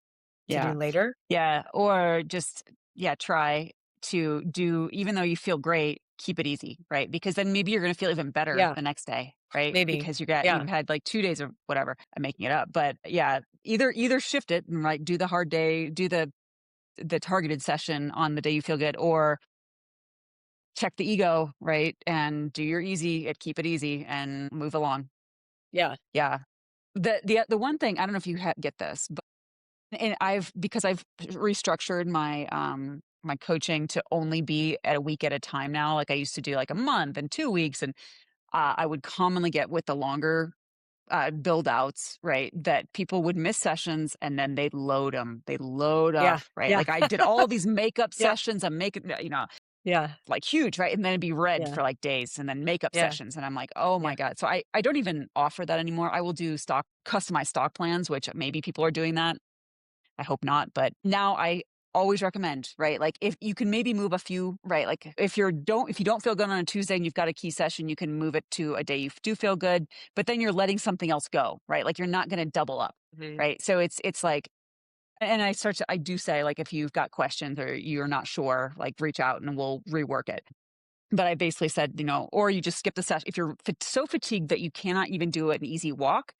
to do Yeah. later. Yeah. Or just, yeah, try to do, even though you feel great, keep it easy, right? Because then maybe you're going to feel even better Yeah, the next day, right? maybe. Because Yeah, you've had like 2 days or whatever. I'm making it up, but yeah, either shift it and like do the hard day, do the targeted session on the day you feel good, or check the ego, right? And do your easy, keep it easy and move along. yeah, Yeah. The one thing, I don't know if you get this, but and because I've restructured my coaching to only be at a week at a time now. Like I used to do like a month and 2 weeks, and I would commonly get with the longer build outs, right? That people would miss sessions and then they'd load them. They load up, yeah, right? yeah, Like I did all these makeup yeah, sessions. I'm making, yeah, like huge, right? And then it'd be red yeah, for like days and then makeup yeah, sessions. And I'm like, oh my yeah. God. So I don't even offer that anymore. I will do customized stock plans, which maybe people are doing that. I hope not. But now I always recommend, right? Like if you can maybe move a few, right? Like if you don't feel good on a Tuesday and you've got a key session, you can move it to a day you do feel good, but then you're letting something else go, right? Like you're not going to double up, Mhm. right? So it's like, and I do say like if you've got questions or you're not sure, like reach out and we'll rework it. But I basically said, or you just skip the session. If you're so fatigued that you cannot even do an easy walk,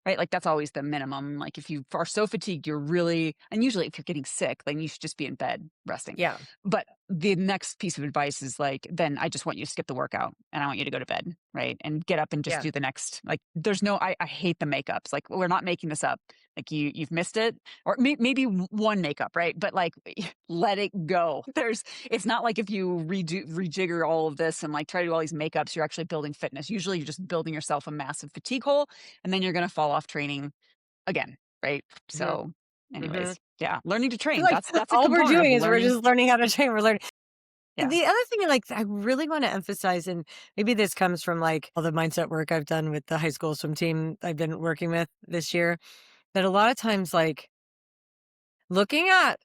right? Like that's always the minimum. Like if you are so fatigued, and usually if you're getting sick, then you should just be in bed resting. Yeah, But the next piece of advice is like, then I just want you to skip the workout and I want you to go to bed, right? And get up and just yeah, do the next, like, I hate the makeups. Like, we're not making this up. Like you've missed it or maybe one makeup, right? But like, let it go. It's not like if you rejigger all of this and like try to do all these makeups, you're actually building fitness. Usually you're just building yourself a massive fatigue hole and then you're going to fall off training again. Right. mhm, So mhm. anyways, yeah, learning to I feel train. like That's a all we're component of doing is we're learning. just learning how to train, we're learning. Yeah. The other thing, like, I really wanna emphasize, and maybe this comes from, like, all the mindset work I've done with the high school swim team I've been working with this year, that a lot of times, like, looking at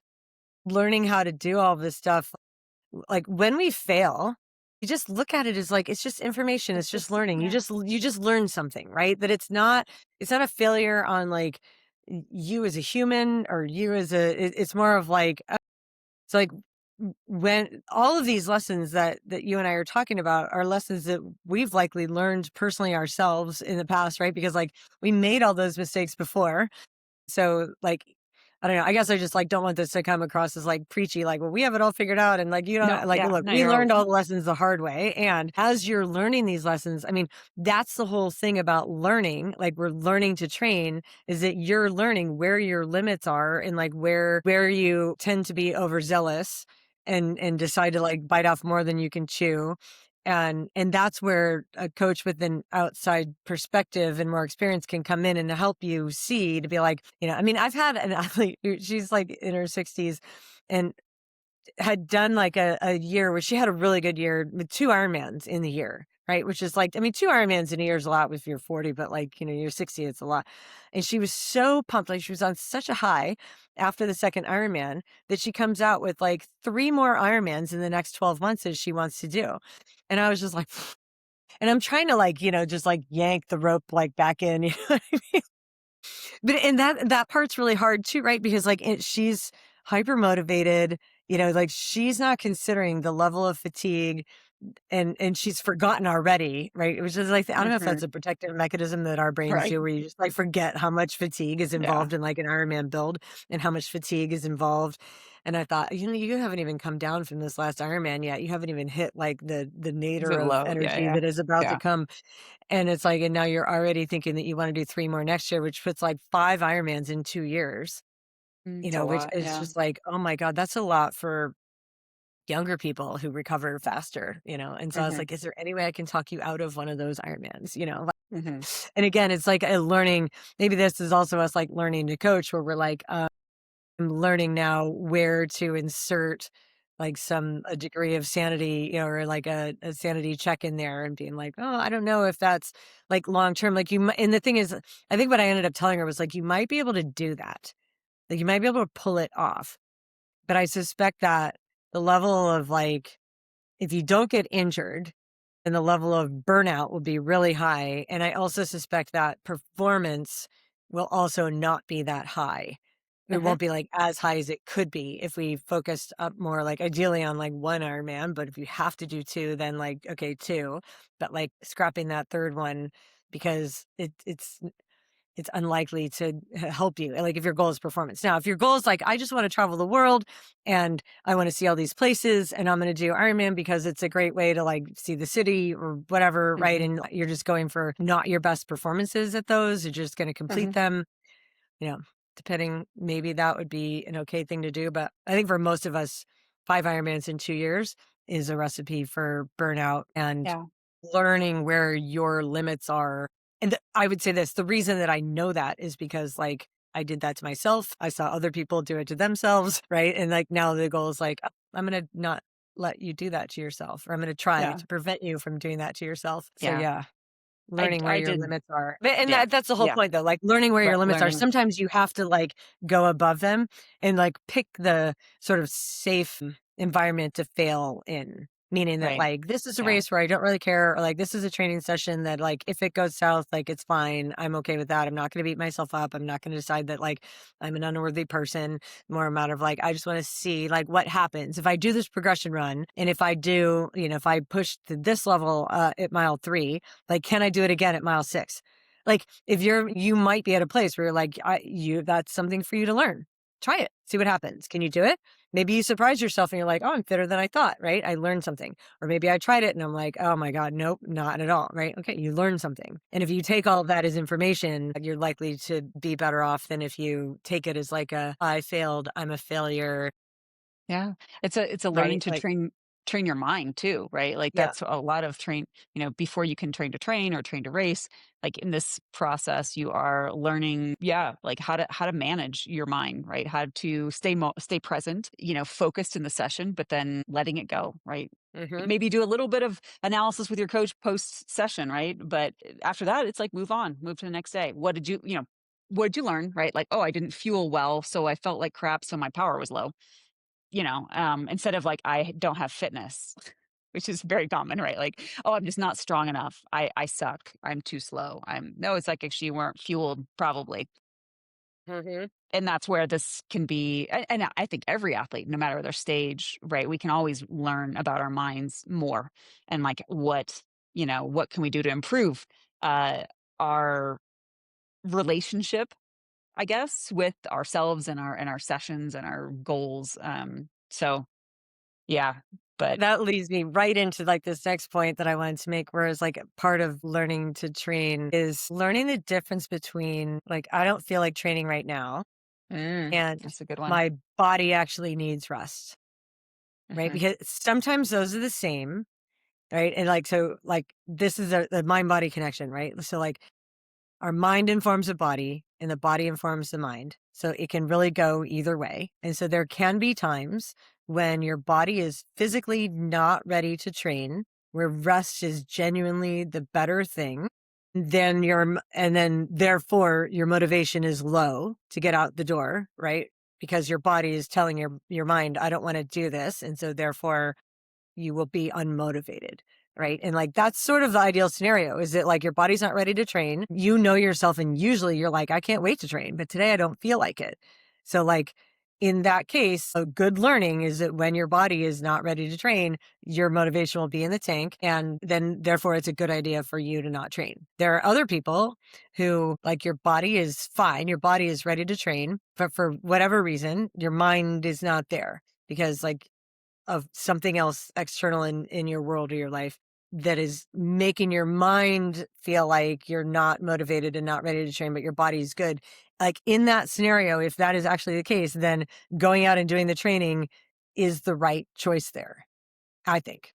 learning how to do all this stuff, like, when we fail, you just look at it as, like, it's just information, it's It's just just, learning. yeah. You just learn something, right? That it's not a failure on, like, you as a human or you as it's more of, like, so like when all of these lessons that you and I are talking about are lessons that we've likely learned personally ourselves in the past, right? Because like we made all those mistakes before. So like I don't know. I guess I just like don't want this to come across as like preachy, like, well, we have it all figured out. And like, No, like, yeah, look, no, we you're learned all the lessons the hard way. And as you're learning these lessons, I mean, that's the whole thing about learning. Like we're learning to train is that you're learning where your limits are and like where you tend to be overzealous and decide to like bite off more than you can chew. And that's where a coach with an outside perspective and more experience can come in and help you see to be like, I mean, I've had an athlete she's like in her 60s and had done like a year where she had a really good year with 2 Ironmans in the year, right? Which is like, I mean, 2 Ironmans in a year is a lot if you're 40, but like, you're 60, it's a lot. And she was so pumped, like she was on such a high after the second Ironman that she comes out with like 3 more Ironmans in the next 12 months that she wants to do. And I was just like, and I'm trying to like, just like yank the rope like back in, you know what I mean? But and that part's really hard too, right? Because like she's hyper motivated, like she's not considering the level of fatigue and she's forgotten already, right? It was just like, I don't know if that's Mhm. a protective mechanism that our brains Right. do, where you just like forget how much fatigue is Yeah. involved in like an Ironman build and how much fatigue is involved. And I thought, you haven't even come down from this last Ironman yet. You haven't even hit like the nadir The of low. Yeah, energy yeah. that is about to Yeah. come. And it's like, and now you're already thinking that you want to do 3 more next year, which puts like 5 Ironmans in 2 years, It's a which lot, is yeah. just like, oh my God, that's a lot for younger people who recover faster, And so I was Mhm. like, is there any way I can talk you out of one of those Ironmans, Mhm. And again, it's like a learning, maybe this is also us like learning to coach where we're like, I'm learning now where to insert like a degree of sanity, or like a sanity check in there and being like, oh, I don't know if that's like long term. Like and the thing is, I think what I ended up telling her was like, you might be able to do that. Like you might be able to pull it off. But I suspect that the level of like, if you don't get injured, then the level of burnout will be really high. And I also suspect that performance will also not be that high. It Uh-huh. won't be like as high as it could be if we focused up more like ideally on like one Ironman. But if you have to do two, then like, okay, two, but like scrapping that third one because it's unlikely to help you. Like if your goal is performance. Now, if your goal is like, I just want to travel the world and I want to see all these places and I'm going to do Ironman because it's a great way to like see the city or whatever, right? Mhm. And you're just going for not your best performances at those, you're just going to complete Mhm. them, you know, depending, maybe that would be an okay thing to do. But I think for most of us, 5 Ironmans in 2 years is a recipe for burnout and Yeah. learning where your limits are. And I would say this, the reason that I know that is because like I did that to myself. I saw other people do it to themselves, right? And like now the goal is like, "Oh, I'm going to not let you do that to yourself, or I'm going to try Yeah. to prevent you from doing that to yourself." So Yeah. yeah, learning where I your did. limits are. And Yeah. that's the whole Yeah. point though, like learning where your Right, limits are. learning. Sometimes you have to like go above them and like pick the sort of safe environment to fail in. Meaning that Right. like this is a Yeah. race where I don't really care, or like this is a training session that like if it goes south, like it's fine. I'm okay with that. I'm not gonna beat myself up. I'm not gonna decide that like I'm an unworthy person. More a matter of like I just want to see like what happens if I do this progression run, and if I do, if I push to this level at mile 3, like, can I do it again at mile 6? Like, if you might be at a place where you're like, that's something for you to learn. Try it. See what happens. Can you do it? Maybe you surprise yourself and you're like, oh, I'm fitter than I thought, right? I learned something. Or maybe I tried it and I'm like, oh my God, nope, not at all, right? Okay, you learned something. And if you take all of that as information, you're likely to be better off than if you take it as like I failed, I'm a failure, Yeah. It's a learning right? to Like, train your mind too, right? Like yeah. that's a lot of before you can train to train or train to race, like in this process you are learning, yeah, like how to manage your mind, right? How to stay present, focused in the session, but then letting it go, right? Hmm. Maybe do a little bit of analysis with your coach post session, right? But after that, it's like move to the next day. What did you learn, right? Like, oh, I didn't fuel well, so I felt like crap, so my power was low, instead of like, I don't have fitness, which is very common, right? Like, oh, I'm just not strong enough. I suck. I'm too slow. No, it's like actually you weren't fueled probably. Hmm. And that's where this can be. And I think every athlete, no matter their stage, right? We can always learn about our minds more and like what can we do to improve uh, our relationship, I guess, with ourselves and our sessions and our goals. So yeah, but That leads me right into like this next point that I wanted to make, whereas like part of learning to train is learning the difference between like, I don't feel like training right now and that's a good one. my body actually needs rest, right? Mhm. Because sometimes those are the same, right? And like, so like this is the mind body connection, right? So like our mind informs the body and the body informs the mind. So it can really go either way. And so there can be times when your body is physically not ready to train, where rest is genuinely the better thing, then and then therefore your motivation is low to get out the door, right? Because your body is telling your mind, I don't want to do this. And so therefore you will be unmotivated. Right. And like, that's sort of the ideal scenario, is that like your body's not ready to train. You know yourself. And usually you're like, I can't wait to train, but today I don't feel like it. So like in that case, a good learning is that when your body is not ready to train, your motivation will be in the tank. And then therefore it's a good idea for you to not train. There are other people who like your body is fine. Your body is ready to train, but for whatever reason, your mind is not there because like of something else external in your world or your life that is making your mind feel like you're not motivated and not ready to train, but your body's good. Like in that scenario, if that is actually the case, then going out and doing the training is the right choice there, I think.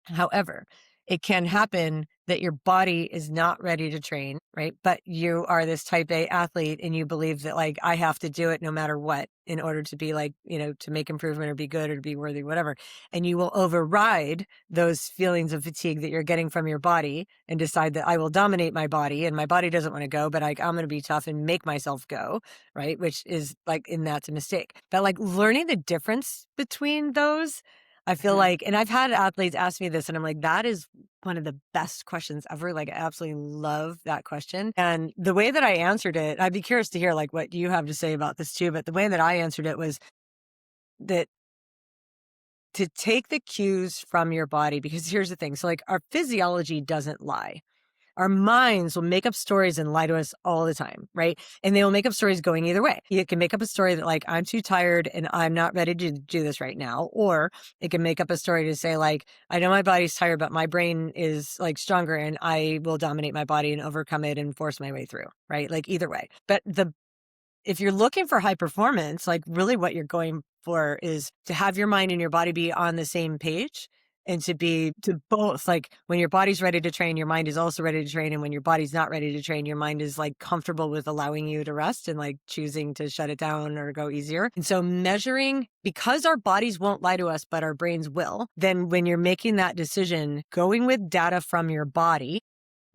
However, it can happen that your body is not ready to train, right? But you are this type A athlete and you believe that like, I have to do it no matter what in order to be like, to make improvement or be good or to be worthy, whatever. And you will override those feelings of fatigue that you're getting from your body and decide that I will dominate my body and my body doesn't want to go, but I'm going to be tough and make myself go, right? Which is like, and that's a mistake. But like learning the difference between those, I feel Mhm. like, and I've had athletes ask me this and I'm like, that is one of the best questions ever. Like I absolutely love that question. And the way that I answered it, I'd be curious to hear like what you have to say about this too. But the way that I answered it was that to take the cues from your body, because here's the thing. So like our physiology doesn't lie. Our minds will make up stories and lie to us all the time, right? And they will make up stories going either way. It can make up a story that like, I'm too tired and I'm not ready to do this right now. Or it can make up a story to say like, I know my body's tired, but my brain is like stronger and I will dominate my body and overcome it and force my way through, right? Like either way. But if you're looking for high performance, like really what you're going for is to have your mind and your body be on the same page and to both, like when your body's ready to train, your mind is also ready to train. And when your body's not ready to train, your mind is like comfortable with allowing you to rest and like choosing to shut it down or go easier. And so measuring, because our bodies won't lie to us, but our brains will, then when you're making that decision, going with data from your body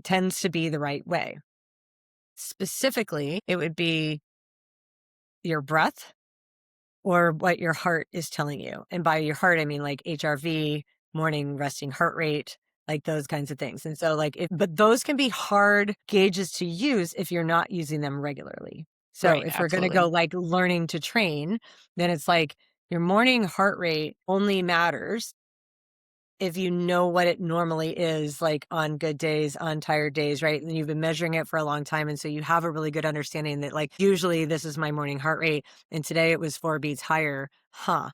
tends to be the right way. Specifically, it would be your breath or what your heart is telling you. And by your heart, I mean like HRV, morning resting heart rate, like those kinds of things. And so but those can be hard gauges to use if you're not using them regularly. So Right, if we're going to go absolutely. like learning to train, then it's like your morning heart rate only matters if you know what it normally is, like on good days, on tired days, right? And you've been measuring it for a long time. And so you have a really good understanding that like, usually this is my morning heart rate. And today it was 4 beats higher. Huh.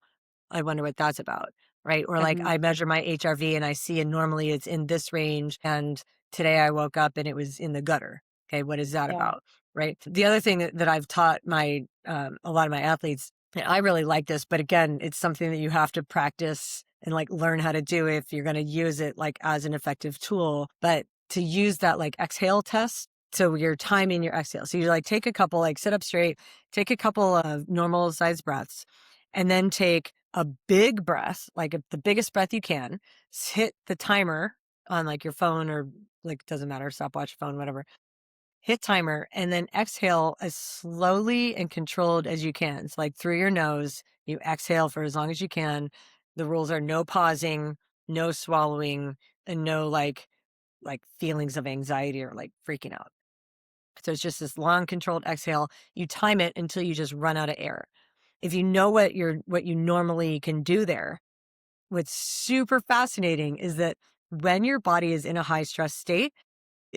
I wonder what that's about. Right. Or like Mhm. I measure my HRV and I see, and normally it's in this range. And today I woke up and it was in the gutter. Okay. What is that Yeah. about? Right. The other thing that I've taught a lot of my athletes, and I really like this, but again, it's something that you have to practice and like learn how to do if you're going to use it like as an effective tool, but to use that like exhale test. So you're timing your exhale. So you like take a couple, like sit up straight, take a couple of normal sized breaths, and then take a big breath, like the biggest breath you can, hit the timer on like your phone or like, doesn't matter, stopwatch, phone, whatever, hit timer, and then exhale as slowly and controlled as you can. It's like through your nose, you exhale for as long as you can. The rules are no pausing, no swallowing, and no like feelings of anxiety or like freaking out. So it's just this long controlled exhale. You time it until you just run out of air. If you know what you normally can do there, what's super fascinating is that when your body is in a high stress state,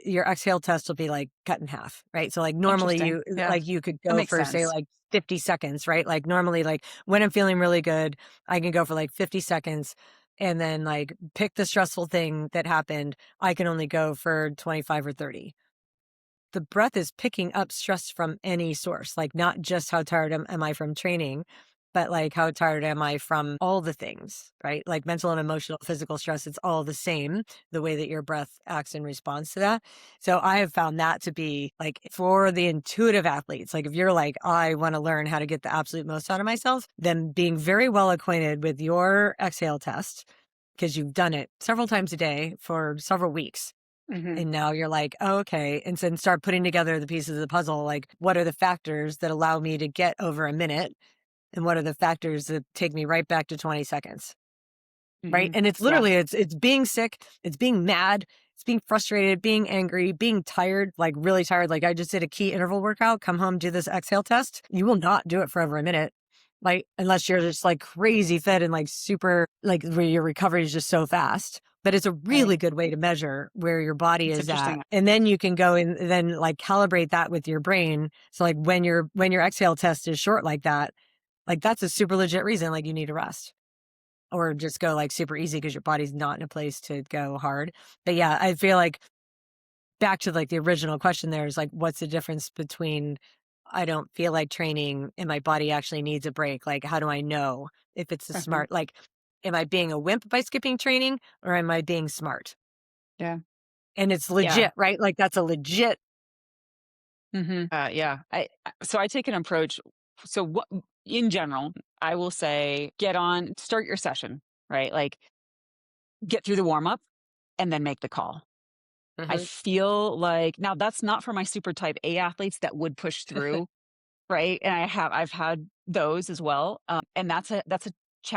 your exhale test will be like cut in half, right? So like normally Interesting. Yeah. you could That go makes for say sense. like 50 seconds, right? Like normally like when I'm feeling really good, I can go for like 50 seconds and then like pick the stressful thing that happened. I can only go for 25 or 30. The breath is picking up stress from any source, like not just how tired am I from training, but like how tired am I from all the things, right? Like mental and emotional, physical stress, it's all the same, the way that your breath acts in response to that. So I have found that to be like for the intuitive athletes, like if you're like, I want to learn how to get the absolute most out of myself, then being very well acquainted with your exhale test because you've done it several times a day for several weeks. Hmm. And now you're like, oh, okay. And then start putting together the pieces of the puzzle. Like, what are the factors that allow me to get over a minute? And what are the factors that take me right back to 20 seconds? Right. Hmm. And it's Yeah. literally, it's being sick, it's being mad, it's being frustrated, being angry, being tired, like really tired. Like I just did a key interval workout, come home, do this exhale test. You will not do it for over a minute. Like, unless you're just like crazy fit and like super, like where your recovery is just so fast. But it's a Right. really good way to measure where your body It's is at. interesting. And then you can go and then like calibrate that with your brain. So like when your exhale test is short like that's a super legit reason like you need to rest or just go like super easy because your body's not in a place to go hard. But yeah, I feel like back to like the original question there is like, what's the difference between I don't feel like training and my body actually needs a break? Like, how do I know if it's a Uh-huh. smart, like, am I being a wimp by skipping training or am I being smart? Yeah. And it's Yeah. legit, right? Like, that's a legit, Yeah. So I take an approach. So what in general, I will say, start your session, right? Like get through the warm up and then make the call. I Mhm. feel like now that's not for my super type A athletes that would push through. Right, and I've had those as well, and that's a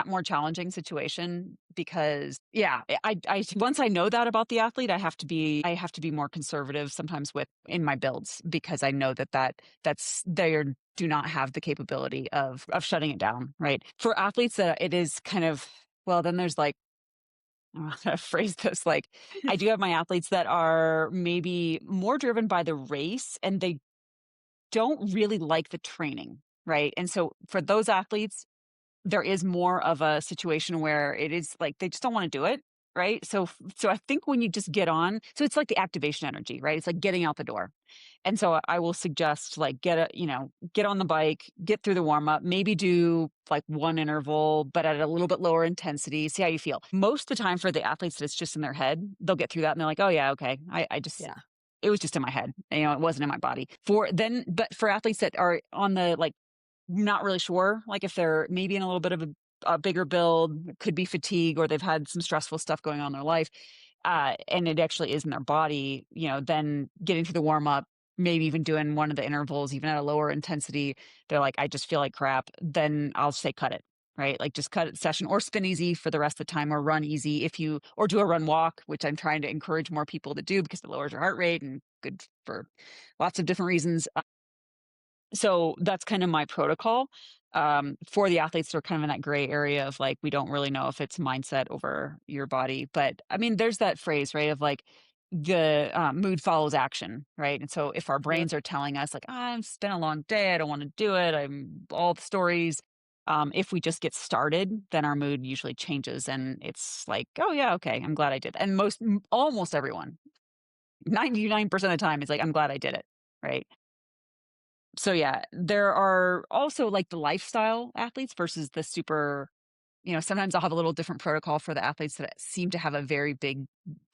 more challenging situation because, yeah, I once I know that about the athlete, I have to be more conservative sometimes with in my builds because I know that's do not have the capability of shutting it down, right? For athletes that it is kind of well, then there's like I don't know how to phrase this, like, I do have my athletes that are maybe more driven by the race, and they don't really like the training, right? And so for those athletes, there is more of a situation where it is like they just don't want to do it, right? So I think when you just get on, so it's like the activation energy, right? It's like getting out the door. And so I will suggest like get on the bike, get through the warm up, maybe do like one interval, but at a little bit lower intensity, see how you feel. Most of the time for the athletes that it's just in their head, they'll get through that and they're like, oh yeah, okay. I just yeah, it was just in my head. It wasn't in my body. But for athletes that are on the like not really sure, like if they're maybe in a little bit of a bigger build, could be fatigue or they've had some stressful stuff going on in their life, and it actually is in their body, then getting through the warm up, maybe even doing one of the intervals, even at a lower intensity, they're like, I just feel like crap. Then I'll say cut it. Right. Like just cut it session or spin easy for the rest of the time or run easy or do a run walk, which I'm trying to encourage more people to do because it lowers your heart rate and good for lots of different reasons. So that's kind of my protocol for the athletes that are kind of in that gray area of like, we don't really know if it's mindset over your body. But I mean, there's that phrase, right? Of like the mood follows action, right? And so if our mhm, brains are telling us like, it's been a long day, I don't want to do it, I'm all the stories. If we just get started, then our mood usually changes and it's like, oh yeah, okay, I'm glad I did. And almost everyone, 99% of the time is like, I'm glad I did it. Right. So yeah, there are also like the lifestyle athletes versus the super, sometimes I'll have a little different protocol for the athletes that seem to have a very big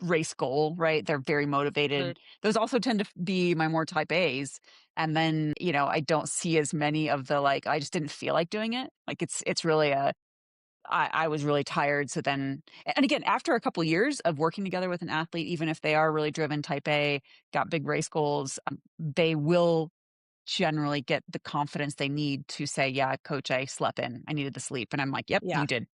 race goal, right? They're very mhm, motivated. Those also tend to be my more type A's. And then, I don't see as many of the like, I just didn't feel like doing it. Like it's really I was really tired. So then, and again, after a couple years of working together with an athlete, even if they are really driven type A, got big race goals, they will generally get the confidence they need to say, "Yeah, coach, I slept in. I needed the sleep." And I'm like, "Yep, yeah, you did."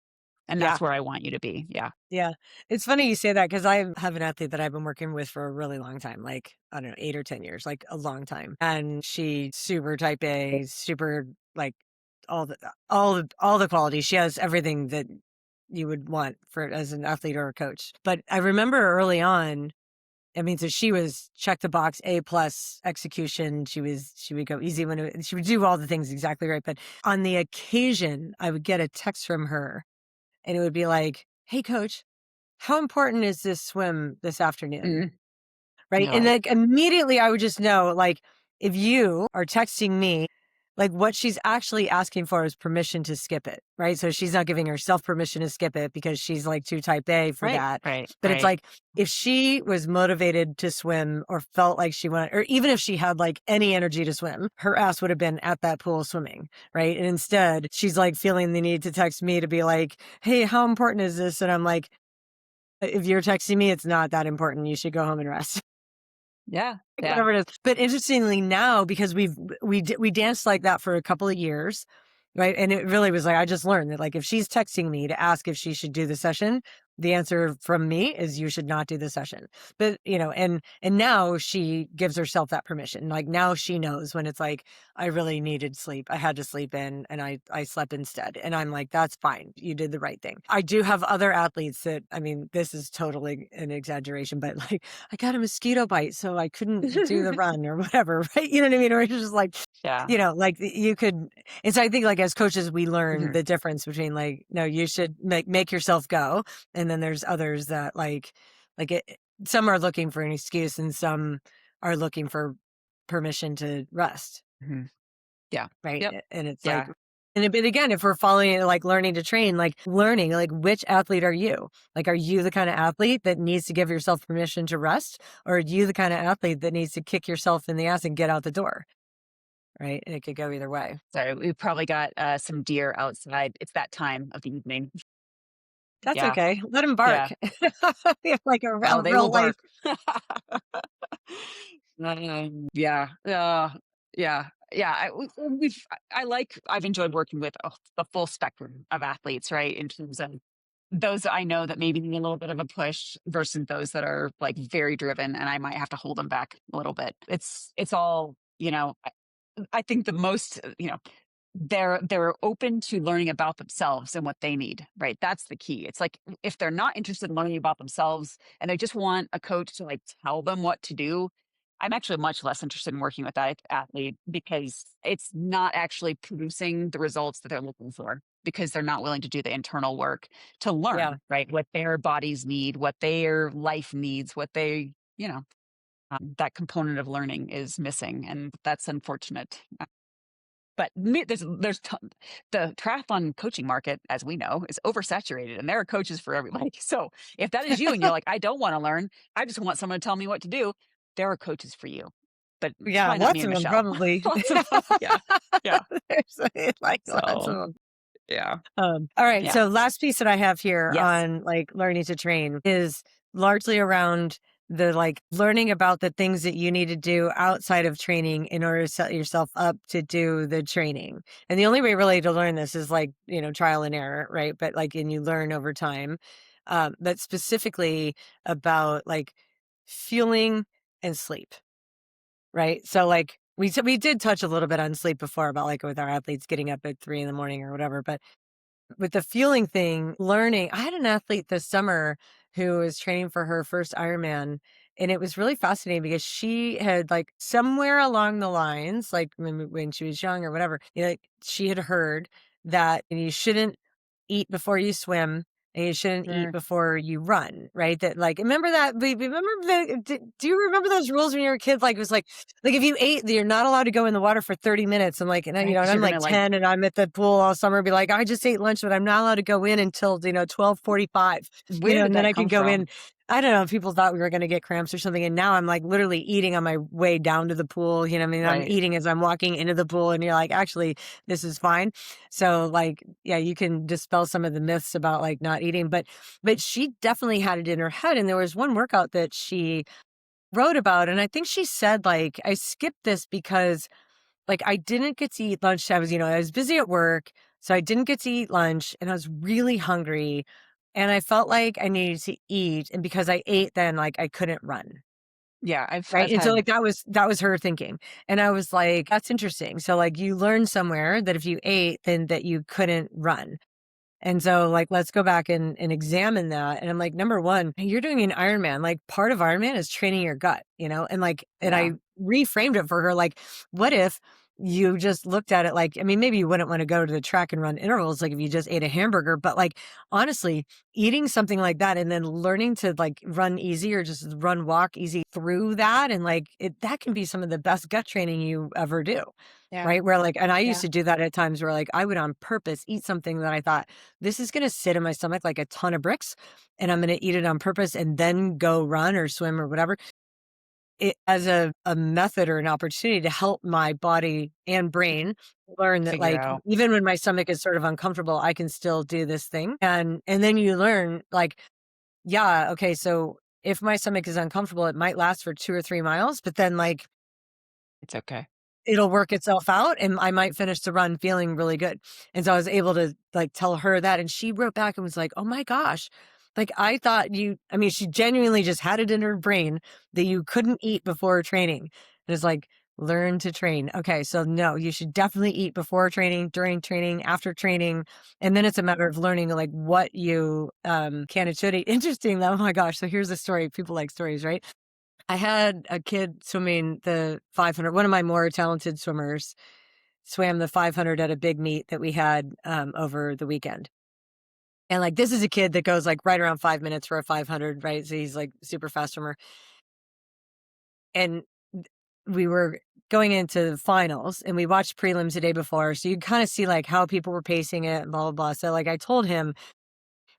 And yeah. that's where I want you to be. Yeah. Yeah. It's funny you say that because I have an athlete that I've been working with for a really long time, like, I don't know, 8 or 10 years, like a long time. And she's super type A, super like all the qualities. She has everything that you would want for as an athlete or a coach. But I remember early on, I mean, so she was check the box A plus execution. She would go easy she would do all the things exactly right. But on the occasion I would get a text from her and it would be like, hey coach, how important is this swim this afternoon? Mm. Right. You're And like, like immediately I would just know, like, if you are texting me, like what she's actually asking for is permission to skip it. Right. So she's not giving herself permission to skip it because she's like too type A for right, that. right, But it's right. like if she was motivated to swim or felt like she wanted, or even if she had like any energy to swim, her ass would have been at that pool swimming. Right. And instead she's like feeling the need to text me to be like, hey, how important is this? And I'm like, If you're texting me, it's not that important. You should go home and rest. Yeah. Like, Yeah. whatever it is. But interestingly now, because we danced like that for a couple of years, right? And it really was like, I just learned that like, if she's texting me to ask if she should do the session, the answer from me is you should not do the session. But, and now she gives herself that permission. Like now she knows when it's like, I really needed sleep. I had to sleep in and I slept instead. And I'm like, that's fine. You did the right thing. I do have other athletes that, I mean, this is totally an exaggeration, but like, I got a mosquito bite, so I couldn't do the run or whatever, right? You know what I mean? Or it's just like, Yeah. like you could. And so I think like as coaches, we learn Mhm. the difference between like, no, you should make yourself go. And then there's others that like it, some are looking for an excuse and some are looking for permission to rest. Mhm. Yeah. Right. Yep. And it's like, Yeah. but again, if we're following it, like learning to train, like learning, like which athlete are you? Like, are you the kind of athlete that needs to give yourself permission to rest? Or are you the kind of athlete that needs to kick yourself in the ass and get out the door? Right. And it could go either way. Sorry, we probably got some deer outside. It's that time of the evening. That's Yeah. okay. Let him bark. Yeah. Like Oh, a they will real life. bark. Yeah. Yeah. Yeah. I've enjoyed working with the full spectrum of athletes, right? In terms of those that I know that maybe need a little bit of a push versus those that are like very driven and I might have to hold them back a little bit. It's all, I think the most, they're open to learning about themselves and what they need, right? That's the key. It's like if they're not interested in learning about themselves and they just want a coach to like tell them what to do, I'm actually much less interested in working with that athlete because it's not actually producing the results that they're looking for because they're not willing to do the internal work to Yeah. learn, right? What their bodies need, what their life needs, what they, that component of learning is missing. And that's unfortunate. But the triathlon coaching market, as we know, is oversaturated, and there are coaches for everybody. So if that is you, and you're like, I don't want to learn, I just want someone to tell me what to do. There are coaches for you, but Yeah. probably not me Lots and of them, Michelle. probably. Lots of them. Yeah, yeah. There's like lots of So them. yeah, All right. yeah, So last piece that I have here yes, on like learning to train is largely around the like learning about the things that you need to do outside of training in order to set yourself up to do the training. And the only way really to learn this is like, trial and error, right? But like, and you learn over time. But specifically about like fueling and sleep, right? So like we did touch a little bit on sleep before about like with our athletes getting up at 3 in the morning or whatever, but with the fueling thing, learning, I had an athlete this summer who was training for her first Ironman. And it was really fascinating because she had like somewhere along the lines, like when she was young or whatever, like she had heard that you shouldn't eat before you swim and you shouldn't eat sure. before you run, right? That like remember that remember do you remember those rules when you were a kid? Like it was like if you ate, you're not allowed to go in the water for 30 minutes. And like Right, and because I'm you're like gonna like 10 and I'm at the pool all summer, be like, I just ate lunch, but I'm not allowed to go in until 12:45, where did and then that I could come go in. from? I don't know. People thought we were going to get cramps or something. And now I'm like literally eating on my way down to the pool. I mean, I'm Right. eating as I'm walking into the pool and you're like, actually, this is fine. So like, yeah, you can dispel some of the myths about like not eating, but she definitely had it in her head. And there was one workout that she wrote about. And I think she said like, I skipped this because like I didn't get to eat lunch. I was busy at work. So I didn't get to eat lunch and I was really hungry. And I felt like I needed to eat. And because I ate then like I couldn't run. Yeah, I've Right. I've And so had like that was her thinking. And I was like, that's interesting. So like you learned somewhere that if you ate, then that you couldn't run. And so, like, let's go back and examine that. And I'm like, number one, you're doing an Ironman. Like, part of Ironman is training your gut, And like, and yeah, I reframed it for her. Like, what if you just looked at it like, I mean, maybe you wouldn't want to go to the track and run intervals, like if you just ate a hamburger, but like, honestly, eating something like that and then learning to like run easy or just walk easy through that. And like, that can be some of the best gut training you ever do. yeah, Right. Where like, and I used yeah, to do that at times where like I would on purpose eat something that I thought this is going to sit in my stomach like a ton of bricks and I'm going to eat it on purpose and then go run or swim or whatever. It as a method or an opportunity to help my body and brain learn that figure like out. even when my stomach is sort of uncomfortable, I can still do this thing. And then you learn like Yeah, okay, so if my stomach is uncomfortable, it might last for 2 or 3 miles, but then, like, It's okay. it'll work itself out, and I might finish the run feeling really good. And so I was able to, like, tell her that, and she wrote back and was like, "Oh my gosh, like, I thought you," I mean, she genuinely just had it in her brain that you couldn't eat before training. And it's like, learn to train. Okay, so no, you should definitely eat before training, during training, after training, and then it's a matter of learning, like, what you, can and should eat. Interesting though, oh my gosh, so here's a story, people like stories, right? I had a kid swimming the 500. One of my more talented swimmers swam the 500 at a big meet that we had, over the weekend. And, like, this is a kid that goes, like, right around 5 minutes for a 500, right? So he's, like, super fast swimmer. And we were going into the finals, and we watched prelims the day before, so you kinda see, like, how people were pacing it and blah, blah, blah. So, like, I told him,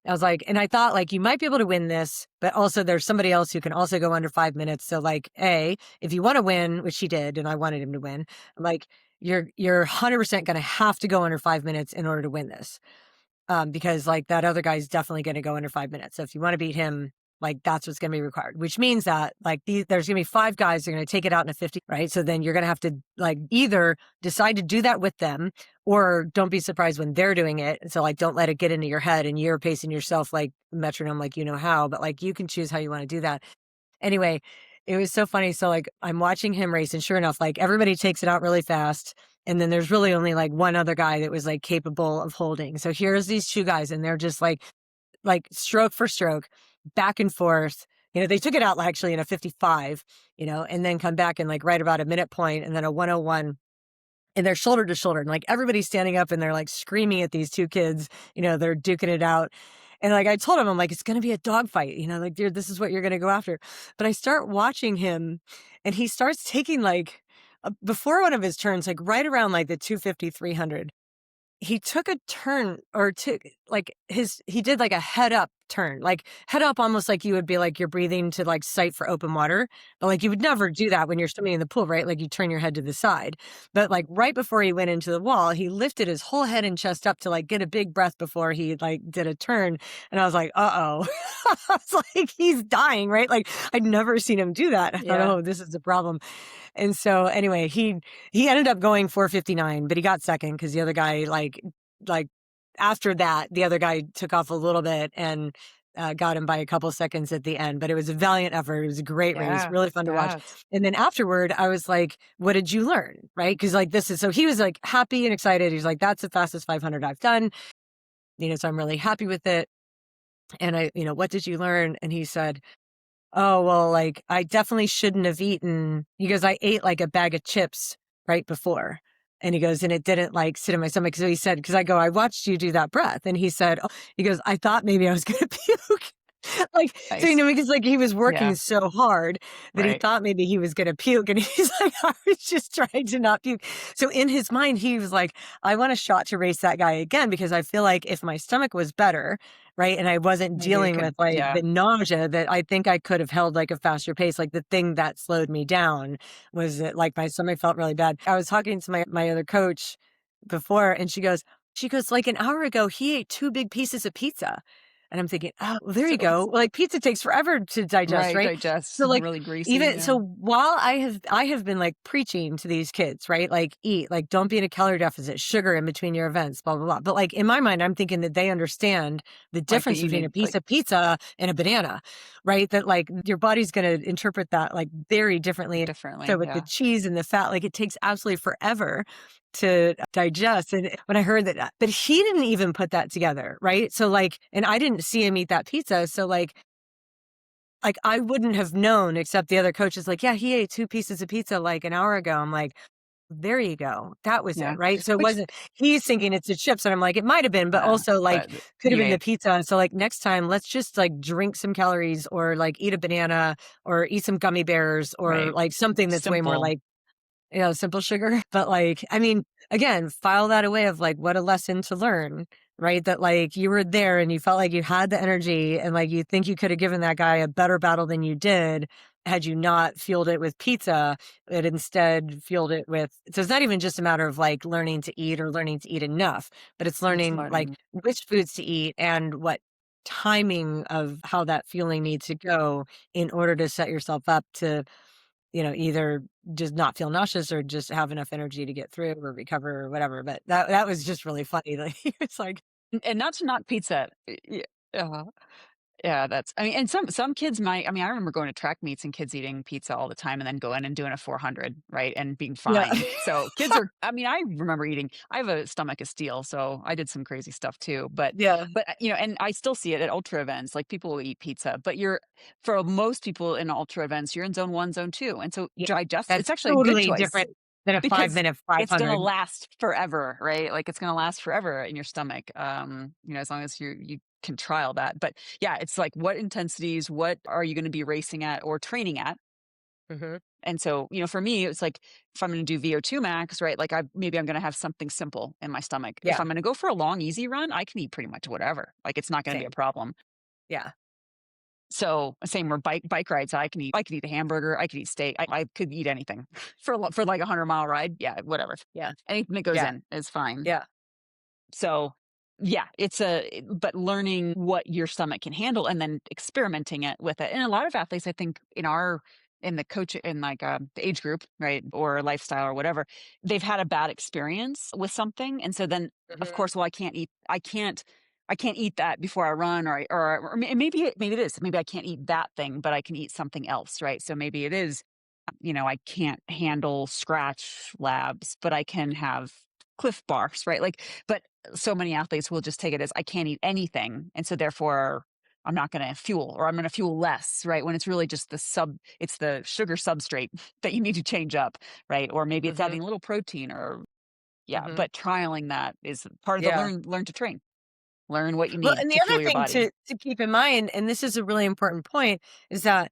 I was like, and I thought, like, you might be able to win this, but also there's somebody else who can also go under 5 minutes. So, like, A, if you wanna win, which he did, and I wanted him to win, I'm like, you're 100% gonna have to go under 5 minutes in order to win this. Because, like, that other guy's definitely gonna go under 5 minutes. So if you wanna beat him, like, that's what's gonna be required, which means that, like, there's gonna be 5 guys that are gonna take it out in a 50, right? So then you're gonna have to, like, either decide to do that with them or don't be surprised when they're doing it. So, like, don't let it get into your head and you're pacing yourself like metronome, like, you know how, but, like, you can choose how you wanna do that. Anyway, it was so funny. So, like, I'm watching him race, and sure enough, like, everybody takes it out really fast. And then there's really only like one other guy that was like capable of holding. So here's these 2 guys, and they're just like stroke for stroke, back and forth. You know, they took it out actually in a 55, and then come back and like right about a minute point, and then a 101, and they're shoulder to shoulder, and like everybody's standing up and they're like screaming at these 2 kids, they're duking it out. And like I told him, I'm like, it's gonna be a dogfight, like, dude, this is what you're gonna go after. But I start watching him, and he starts taking like, before one of his turns, like right around like the 250, 300, he took a turn, or took like he did like a head up turn, like head up, almost like you would be like you're breathing to like sight for open water. But like you would never do that when you're swimming in the pool, right? Like you turn your head to the side. But like right before he went into the wall, he lifted his whole head and chest up to like get a big breath before he like did a turn. And I was like, uh-oh. I was like, he's dying, right? Like I'd never seen him do that. I thought, Yeah. oh, this is the problem. And so anyway, he ended up going 4:59, but he got second because the other guy, like after that, the other guy took off a little bit and got him by a couple seconds at the end. But it was a valiant effort. It was a great race, Yeah. really fun to watch. Yeah. And then afterward, I was like, "What did you learn?" Right? Because like this is, so he was like happy and excited. He's like, "That's the fastest 500 I've done." So I'm really happy with it. And what did you learn? And he said, "Oh, well, like, I definitely shouldn't have eaten," he goes, "I ate, like, a bag of chips right before." And he goes, "And it didn't, like, sit in my stomach." So he said, because I go, "I watched you do that breath." And he said, "Oh," he goes, "I thought maybe I was gonna puke." Like, so, Nice. because, like, he was working Yeah. so hard that he Right. thought maybe he was gonna puke, and he's like, "I was just trying to not puke." So in his mind, he was like, "I want a shot to race that guy again, because I feel like if my stomach was better, right, and I wasn't Maybe it dealing could, with, like, yeah. the nausea, that I think I could have held, like, a faster pace." Like, the thing that slowed me down was that, like, my stomach felt really bad. I was talking to my other coach before, and she goes, "Like, an hour ago, he ate 2 big pieces of pizza." And I'm thinking, "Oh, well, there So you go." Like, pizza takes forever to digest, right, right? digest, So, like, really greasy, even yeah. so, while I have been, like, preaching to these kids, right? Like, eat, like, don't be in a calorie deficit, sugar in between your events, blah, blah, blah. But, like, in my mind, I'm thinking that they understand the Like, that difference you between need, a piece like, of pizza and a banana, right? That, like, your body's gonna interpret that, like, very differently. So differently, with the yeah. cheese and the fat, like, it takes absolutely forever to digest. And when I heard that, but he didn't even put that together, right? So, like, and I didn't see him eat that pizza. So, like I wouldn't have known, except the other coach is like, "Yeah, he ate 2 pieces of pizza like an hour ago." I'm like, "There you go. That was Yeah. it," right? So it Which wasn't, he's thinking it's the chips, and I'm like, "It might have been, but yeah, also, like, but could have you been the ate, pizza." And so, like, next time, let's just, like, drink some calories, or, like, eat a banana, or eat some gummy bears, or, right. like, something that's way more Simple. like, simple sugar. But, like, I mean, again, file that away of, like, what a lesson to learn, right? That, like, you were there and you felt like you had the energy, and, like, you think you could have given that guy a better battle than you did had you not fueled it with pizza, but instead fueled it with, so it's not even just a matter of, like, learning to eat or learning to eat enough, but it's It's learning, like, learning which foods to eat and what timing of how that fueling needs to go in order to set yourself up to, either just not feel nauseous or just have enough energy to get through or recover or whatever. But that was just really funny. Like, it's like, And not to knock pizza. Uh, Yeah, that's I mean, and some kids might I mean, I remember going to track meets and kids eating pizza all the time and then going and doing a 400, right, and being yeah. fine. So, kids are I mean, I remember eating I have a stomach of steel, so I did some crazy stuff too, Yeah. and I still see it at ultra events, like, people will eat pizza, but you're for most people in ultra events, you're in zone 1, zone 2, and so Yeah. digest That's it's actually a good totally choice different than a because 5 minute it's gonna 500. last forever, right? Like, it's gonna last forever in your stomach, as long as you can trial that, but yeah, it's like what intensities, what are you gonna be racing at or training at? Hmm. And so, for me, it's like if I'm gonna do VO2 max, right? Like maybe I'm gonna have something simple in my stomach. If Yeah. I'm gonna go for a long, easy run, I can eat pretty much whatever. Like it's not gonna be a Same. problem. Yeah. So same with bike rides. I could eat a hamburger, I could eat steak, I could eat anything for like 100-mile ride. Yeah, whatever. Yeah. Anything that goes Yeah. in is fine. Yeah. So, yeah, but learning what your stomach can handle and then experimenting it with it. And a lot of athletes, I think, in the coach in like the age group, right, or lifestyle or whatever, they've had a bad experience with something, and so then, of Hmm. course, well, I can't eat that before I run, maybe it is, maybe I can't eat that thing, but I can eat something else, right? So maybe it is, I can't handle scratch labs, but I can have Cliff Bars, right? Like, but so many athletes will just take it as I can't eat anything, and so therefore I'm not going to fuel, or I'm going to fuel less, right? When it's really just it's the sugar substrate that you need to change up, right? Or maybe it's Hmm. adding a little protein, or yeah. Hmm. But trialing that is part of the Yeah. learn to train, learn what you Well, need and the to other fuel your thing body. to keep in mind, and this is a really important point, is that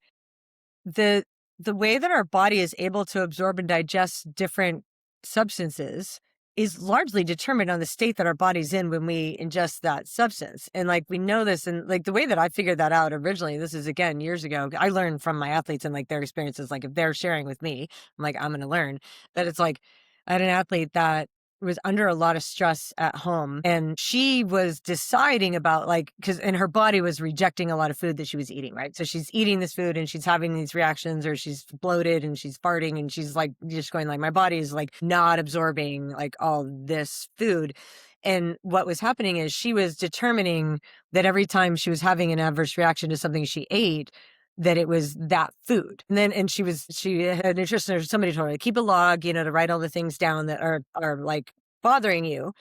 the the way that our body is able to absorb and digest different substances is largely determined on the state that our body's in when we ingest that substance. And like we know this, and like the way that I figured that out originally, this is again years ago, I learned from my athletes and like their experiences. Like if they're sharing with me, I'm like, I'm gonna learn. That it's like I had an athlete that was under a lot of stress at home, and she was deciding about like and her body was rejecting a lot of food that she was eating, right? So she's eating this food and she's having these reactions, or she's bloated and she's farting and she's like just going like, my body is like not absorbing like all this food. And what was happening is she was determining that every time she was having an adverse reaction to something she ate, that it was that food. And she had a nutritionist, somebody told her, keep a log, to write all the things down that are like bothering you.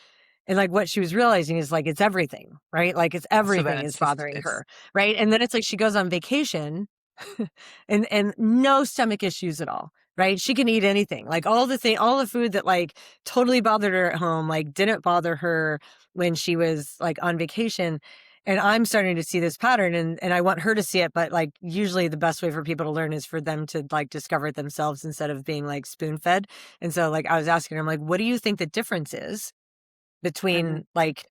And like what she was realizing is like it's everything, right? Like it's So then everything is it's just bothering it's her, right? And then it's like she goes on vacation and no stomach issues at all, right? She can eat anything. Like all the food that like totally bothered her at home, like didn't bother her when she was like on vacation. And I'm starting to see this pattern, and I want her to see it, but like usually the best way for people to learn is for them to like discover it themselves instead of being like spoon fed. And so like I was asking her, I'm like, what do you think the difference is Mhm. between like,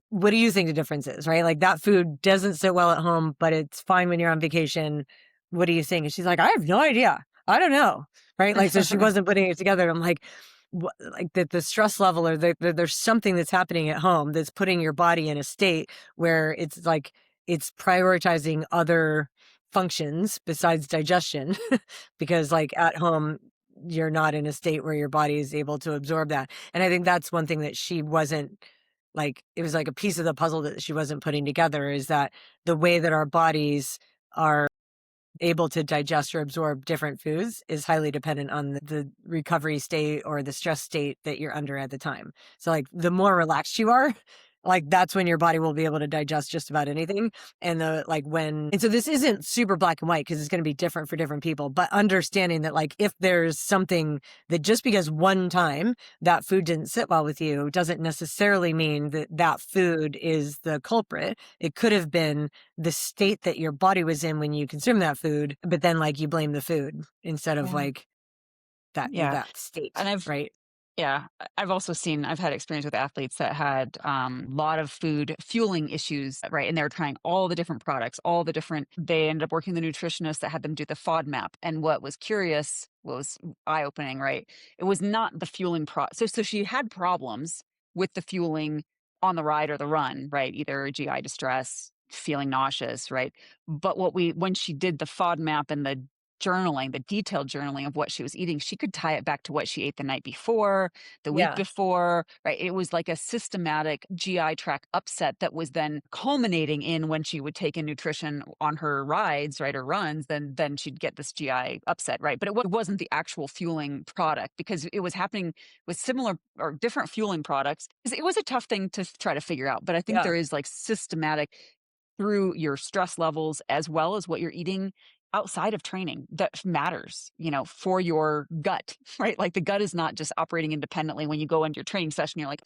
what do you think the difference is, right? Like that food doesn't sit well at home, but it's fine when you're on vacation. What do you think? And she's like, I have no idea. I don't know. Right. Like, so she wasn't putting it together. I'm like, what, like the stress level or there's something that's happening at home that's putting your body in a state where it's like, it's prioritizing other functions besides digestion because like at home, you're not in a state where your body is able to absorb that. And I think that's one thing that she wasn't like, it was like a piece of the puzzle that she wasn't putting together, is that the way that our bodies are able to digest or absorb different foods is highly dependent on the recovery state or the stress state that you're under at the time. So like the more relaxed you are, like that's when your body will be able to digest just about anything. And so this isn't super black and white because it's going to be different for different people, but understanding that like if there's something that just because one time that food didn't sit well with you doesn't necessarily mean that that food is the culprit. It could have been the state that your body was in when you consume that food, but then like you blame the food instead of Yeah. like Yeah. that And state, right? I've also I've had experience with athletes that had a lot of food fueling issues, right? And they were trying all the different products, they ended up working with the nutritionist that had them do the FODMAP. And what was eye opening, right? It was not the fueling so she had problems with the fueling on the ride or the run, right? Either GI distress, feeling nauseous, right? But when she did the FODMAP and the journaling, the detailed journaling of what she was eating, she could tie it back to what she ate the night before, the week Yeah. before, right? It was like a systematic GI tract upset that was then culminating in when she would take in nutrition on her rides, right, or runs, then she'd get this GI upset, right? But it wasn't the actual fueling product because it was happening with similar or different fueling products. It was a tough thing to try to figure out, but I think Yeah. there is like systematic through your stress levels as well as what you're eating outside of training that matters, for your gut, right? Like the gut is not just operating independently when you go into your training session. You're like,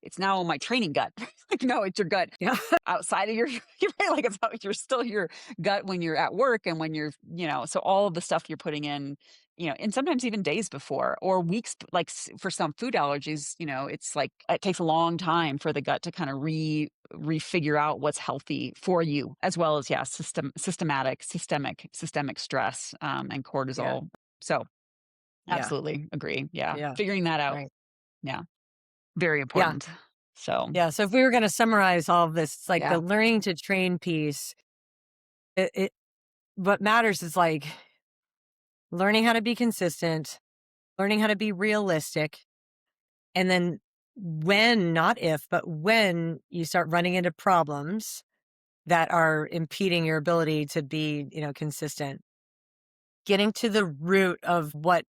it's now my training gut. Like, no, it's your gut Yeah. outside of your, you're right, like you're still your gut when you're at work and when you're, so all of the stuff you're putting in, and sometimes even days before or weeks, like for some food allergies, it's like it takes a long time for the gut to kind of refigure out what's healthy for you, as well as yeah, systemic stress and Yeah. cortisol. So Yeah. absolutely agree. Yeah, Yeah. figuring that out. Right. Yeah, very Yeah. important. So Yeah. So if we were going to summarize all of this, it's like the yeah. learning to train piece, it what matters is like learning how to be consistent, learning how to be realistic, and then when, not if, but when you start running into problems that are impeding your ability to be, consistent, getting to the root of what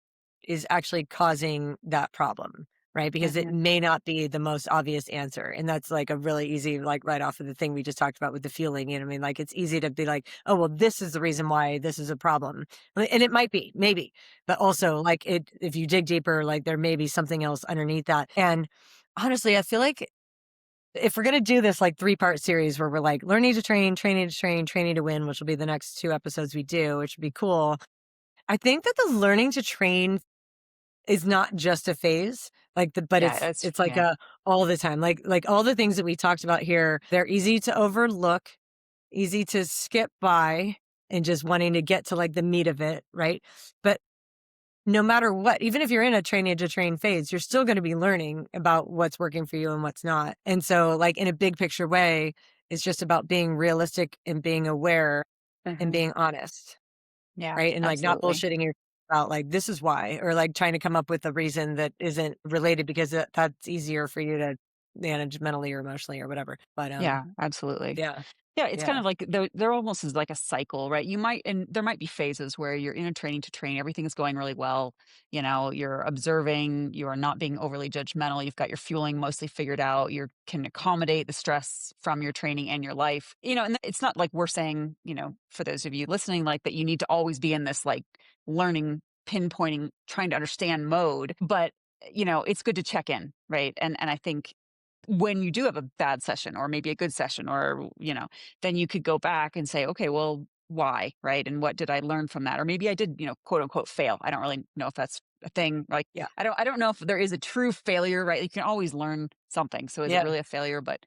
is actually causing that problem, right? Because it Mhm. may not be the most obvious answer. And that's like a really easy, like right off of the thing we just talked about with the fueling. You know what I mean? Like it's easy to be like, oh, well, this is the reason why this is a problem. And it might be, maybe, but also like if you dig deeper, like there may be something else underneath that. And honestly, I feel like if we're going to do this like 3-part series where we're like learning to train, training to train, training to win, which will be the next 2 episodes we do, which would be cool. I think that the learning to train is not just a phase, but Yeah, it's like yeah. a all the time. Like all the things that we talked about here, they're easy to overlook, easy to skip by and just wanting to get to like the meat of it, right? But no matter what, even if you're in a training to train phase, you're still going to be learning about what's working for you and what's not. And so like in a big picture way, it's just about being realistic and being aware and Mhm. being honest. Yeah, Right? And, like, not absolutely. bullshitting your about, like, "This is why," or, like, trying to come up with a reason that isn't related because that's easier for you to manage mentally or emotionally or whatever. But, Yeah, absolutely. yeah, Yeah, it's kind yeah, of like they're almost as like a cycle, right? And there might be phases where you're in a training to train, everything is going really well. You're observing, you are not being overly judgmental. You've got your fueling mostly figured out. You can accommodate the stress from your training and your life. And it's not like we're saying, for those of you listening, like that you need to always be in this like learning, pinpointing, trying to understand mode. But it's good to check in, right? And I think when you do have a bad session or maybe a good session or then you could go back and say, okay, well, why, right? And what did I learn from that? Or maybe I did, quote unquote fail. I don't really know if that's a thing. Like yeah, I don't know if there is a true failure, right? You can always learn something. So is it yeah, really a failure? But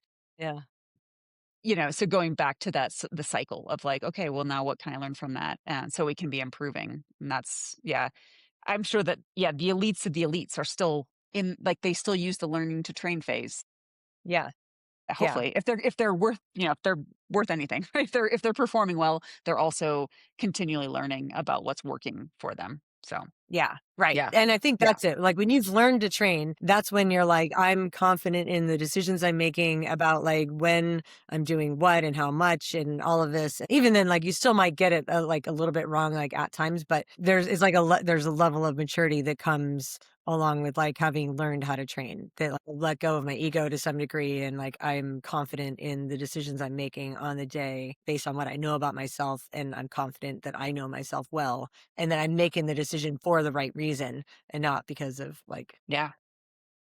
yeah, so going back to that the cycle of like, okay, well, now what can I learn from that? And so we can be improving. And that's yeah. I'm sure that yeah, the elites of the elites are still in, like, they still use the learning to train phase. yeah, yeah, Hopefully, if they're worth, if they're worth anything, right? If they're performing well, they're also continually learning about what's working for them. So, yeah, right. yeah. And I think Yeah. that's it. Like, when you've learned to train, that's when you're like, "I'm confident in the decisions I'm making about, like, when I'm doing what and how much and all of this." Even then, like, you still might get it, like, a little bit wrong, like, at times, but it's like there's a level of maturity that comes along with, like, having learned how to train that, like, let go of my ego to some degree, and, like, I'm confident in the decisions I'm making on the day based on what I know about myself, and I'm confident that I know myself well, and that I'm making the decision for the right reason and not because of, like, Yeah.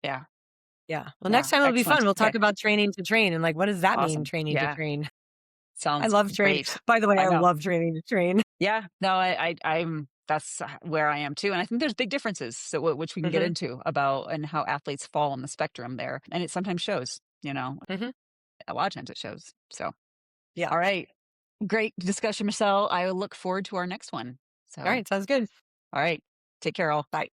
Yeah. yeah. Well, next Yeah. time it'll be fun. Excellent. We'll talk Okay. about training to train and, like, what does that mean, Awesome. training to Yeah. train? I Sounds love training. great. By the way, I I know. love training to train. Yeah. No, I'm that's where I am too. And I think there's big differences, so which we can get Mhm, into about and how athletes fall on the spectrum there. And it sometimes shows, mhm. a lot of times it shows. So, Yeah. all right. Great discussion, Michelle. I look forward to our next one. So, Alright, sounds good. all right. Take care, all. Bye.